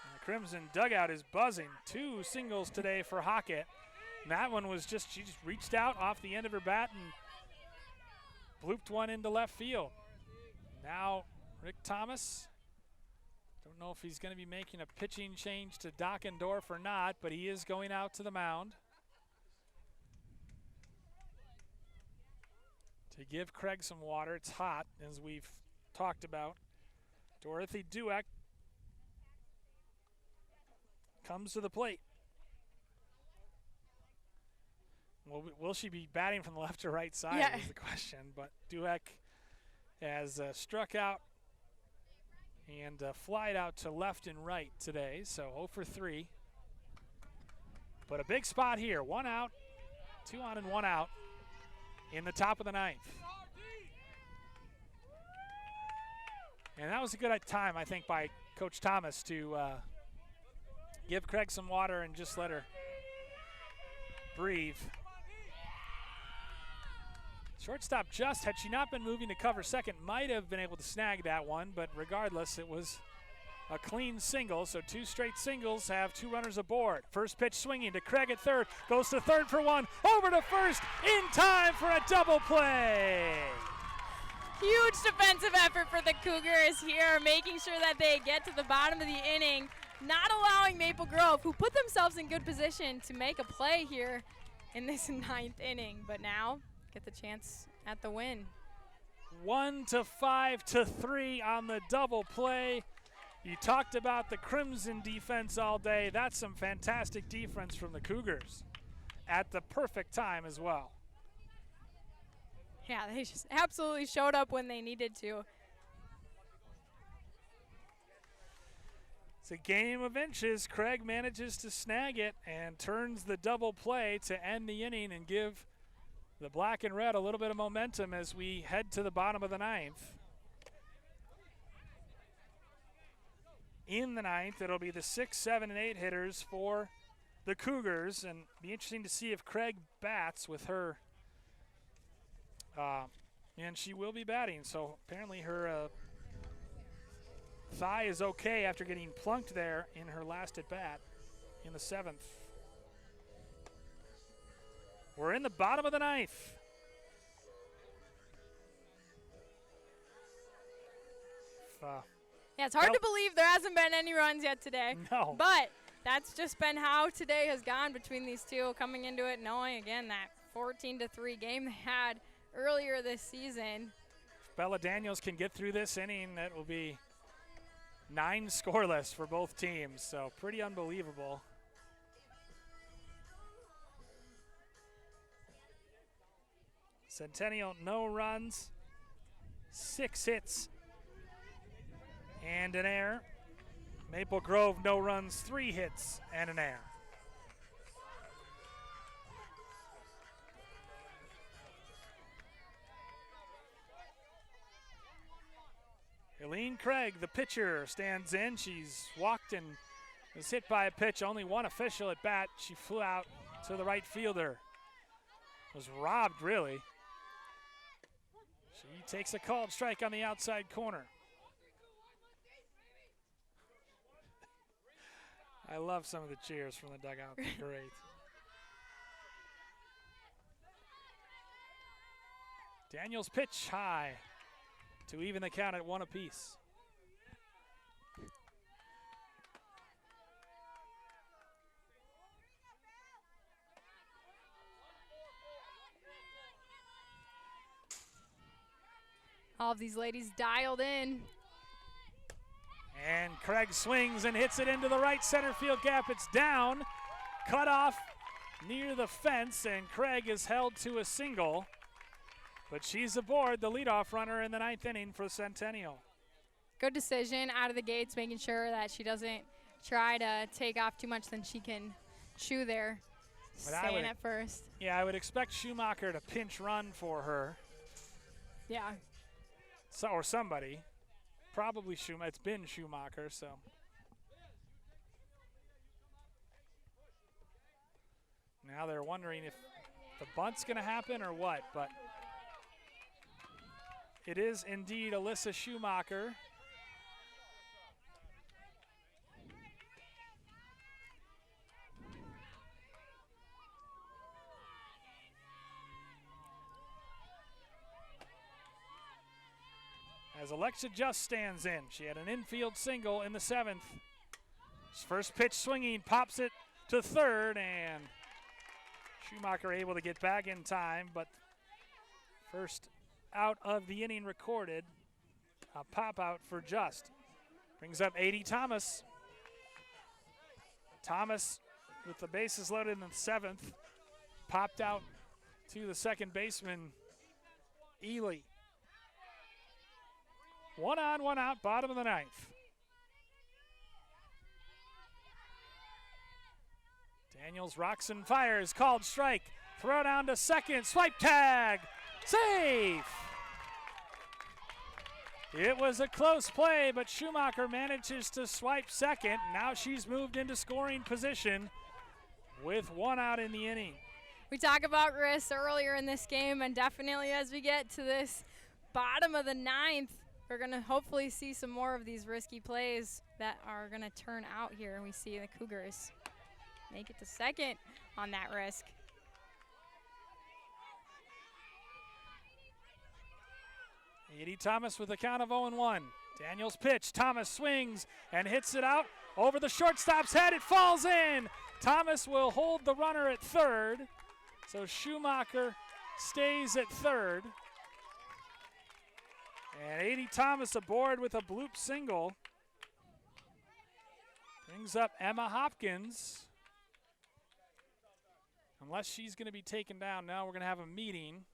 And the Crimson dugout is buzzing. 2 singles today for Hockett. And that one was just, she just reached out off the end of her bat and blooped one into left field. Now Rick Thomas, don't know if he's going to be making a pitching change to Dockendorf or not, but he is going out to the mound to give Craig some water. It's hot, as we've talked about. Dorothy Dueck comes to the plate. Well, will she be batting from the left or right side is the question. But Dueck has struck out and flied out to left and right today. So 0 for 3. But a big spot here. 1 out, 2 on and 1 out in the top of the ninth. And that was a good time, I think, by Coach Thomas to give Craig some water and just let her breathe. Shortstop Just, had she not been moving to cover second, might have been able to snag that one, but regardless, it was a clean single, so 2 straight singles have 2 runners aboard. First pitch swinging to Craig at third, goes to third for 1, over to first, in time for a double play. Huge defensive effort for the Cougars here, making sure that they get to the bottom of the inning, not allowing Maple Grove, who put themselves in good position to make a play here in this 9th inning, but now get the chance at the win. 1 to 5 to 3 on the double play. You talked about the Crimson defense all day. That's some fantastic defense from the Cougars at the perfect time as well. Yeah, they just absolutely showed up when they needed to. It's a game of inches. Craig manages to snag it and turns the double play to end the inning and give the black and red a little bit of momentum as we head to the bottom of the ninth. In the ninth, it'll be the 6, 7, and 8 hitters for the Cougars, and be interesting to see if Craig bats with her. And she will be batting, so apparently her thigh is okay after getting plunked there in her last at bat in the 7th. We're in the bottom of the ninth. Yeah, it's hard to believe there hasn't been any runs yet today. No. But that's just been how today has gone between these two, coming into it knowing, again, that 14-3 game they had earlier this season. If Bella Daniels can get through this inning, that will be 9 scoreless for both teams, so pretty unbelievable. Centennial, no runs, 6 hits, and an error. Maple Grove, no runs, 3 hits, and an error. Eileen Craig, the pitcher, stands in. She's walked and was hit by a pitch. Only one official at bat. She flew out to the right fielder. Was robbed, really. She takes a called strike on the outside corner. I love some of the cheers from the dugout. They're great. Daniels pitch high to even the count at 1 apiece. All of these ladies dialed in. And Craig swings and hits it into the right center field gap. It's down, cut off near the fence, and Craig is held to a single. But she's aboard, the leadoff runner in the 9th inning for Centennial. Good decision out of the gates, making sure that she doesn't try to take off too much than she can chew there. Staying at first. Yeah, I would expect Schumacher to pinch run for her. Yeah. So, or somebody. Probably Schumacher. It's been Schumacher, so. Now they're wondering if the bunt's going to happen or what, but it is indeed Alyssa Schumacher. As Alexa Just stands in. She had an infield single in the 7th. First pitch swinging, pops it to third, and Schumacher able to get back in time, but first out of the inning recorded. A pop out for Just. Brings up A.D. Thomas. Thomas with the bases loaded in the 7th. Popped out to the second baseman, Ely. 1 on, 1 out, bottom of the 9th. Daniels rocks and fires, called strike. Throw down to second, swipe tag, safe. It was a close play, but Schumacher manages to swipe second. Now she's moved into scoring position with 1 out in the inning. We talk about risks earlier in this game, and definitely as we get to this bottom of the 9th, we're going to hopefully see some more of these risky plays that are going to turn out here. And we see the Cougars make it to second on that risk. A.D. Thomas with a count of 0-1. Daniels pitch. Thomas swings and hits it out over the shortstop's head. It falls in. Thomas will hold the runner at third. So Schumacher stays at third. And A.D. Thomas aboard with a bloop single. Brings up Emma Hopkins. Unless she's going to be taken down now, we're going to have a meeting.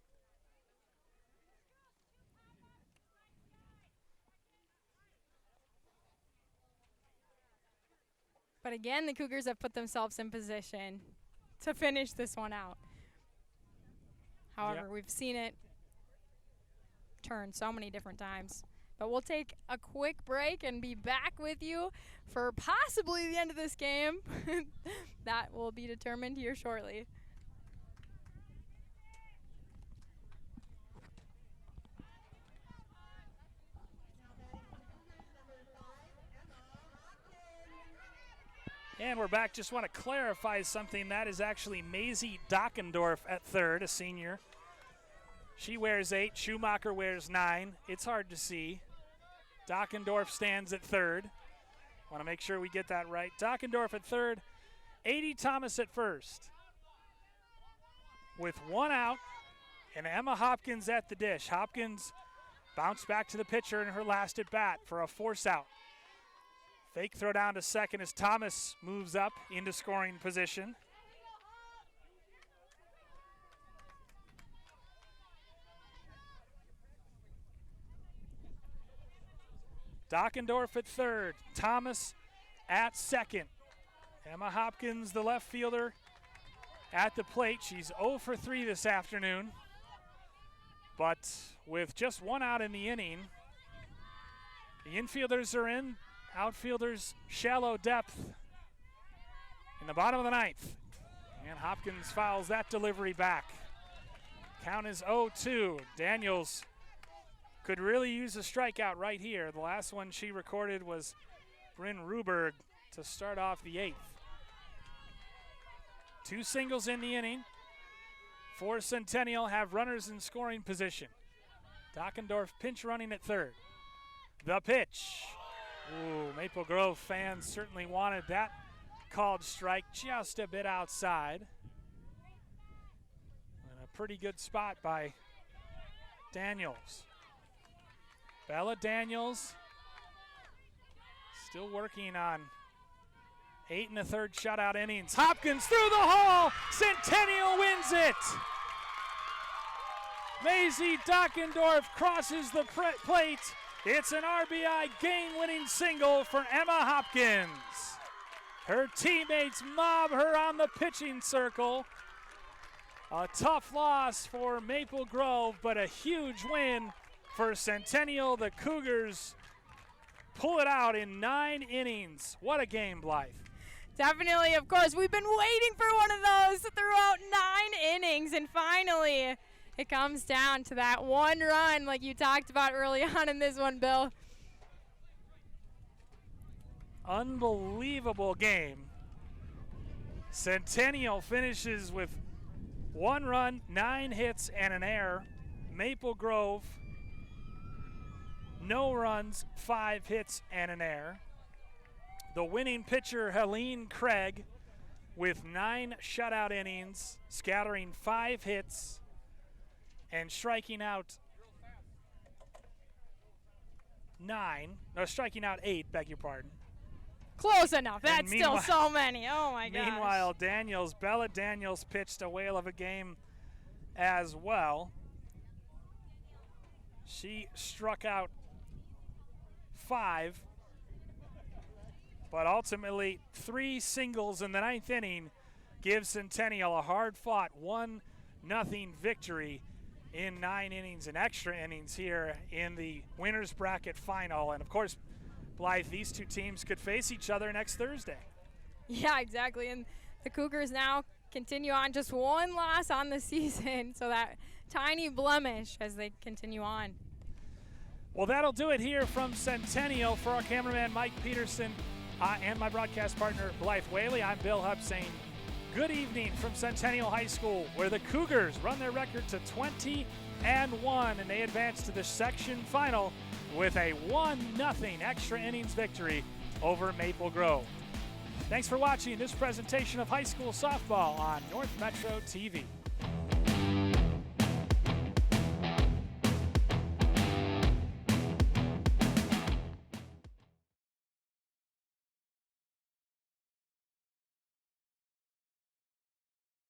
But again, the Cougars have put themselves in position to finish this one out. However, we've seen it turn so many different times. But we'll take a quick break and be back with you for possibly the end of this game. That will be determined here shortly. And we're back. Just want to clarify something. That is actually Maisie Dockendorf at third, a senior. She wears 8. Schumacher wears 9. It's hard to see. Dockendorf stands at third. Want to make sure we get that right. Dockendorf at third. 80 Thomas at first. With 1 out, and Emma Hopkins at the dish. Hopkins bounced back to the pitcher in her last at bat for a force out. Fake throw down to second as Thomas moves up into scoring position. Dockendorf at third, Thomas at second. Emma Hopkins, the left fielder, at the plate. She's 0 for 3 this afternoon. But with just 1 out in the inning, the infielders are in. Outfielders shallow depth in the bottom of the 9th. And Hopkins fouls that delivery back. Count is 0-2. Daniels could really use a strikeout right here. The last one she recorded was Bryn Ruberg to start off the 8th. 2 singles in the inning. For Centennial have runners in scoring position. Dockendorf pinch running at third. The pitch. Ooh, Maple Grove fans certainly wanted that called strike just a bit outside. And a pretty good spot by Daniels. Bella Daniels still working on 8 1/3 shutout innings. Hopkins through the hole. Centennial wins it. Maisie Dockendorf crosses the plate. It's an RBI game-winning single for Emma Hopkins. Her teammates mob her on the pitching circle. A tough loss for Maple Grove, but a huge win for Centennial. The Cougars pull it out in 9 innings. What a game, Blythe. Definitely, of course. We've been waiting for one of those throughout 9 innings, and finally it comes down to that 1 run like you talked about early on in this one, Bill. Unbelievable game. Centennial finishes with 1 run, 9 hits, and an error. Maple Grove, no runs, 5 hits, and an error. The winning pitcher, Helene Craig, with 9 shutout innings, scattering 5 hits, and striking out 8, beg your pardon. Close enough. That's still so many. Oh, my gosh. Meanwhile, Bella Daniels pitched a whale of a game as well. She struck out 5, but ultimately 3 singles in the 9th inning gives Centennial a hard-fought 1-0 victory in 9 innings and extra innings here in the winner's bracket final. And of course, Blythe, these 2 teams could face each other next Thursday. Yeah, exactly. And the Cougars now continue on just 1 loss on the season, so that tiny blemish as they continue on. Well, that'll do it here from Centennial. For our cameraman, Mike Peterson, and my broadcast partner, Blythe Whaley, I'm Bill Hupp saying good evening from Centennial High School, where the Cougars run their record to 20-1, and they advance to the section final with a 1-0 extra innings victory over Maple Grove. Thanks for watching this presentation of high school softball on North Metro TV.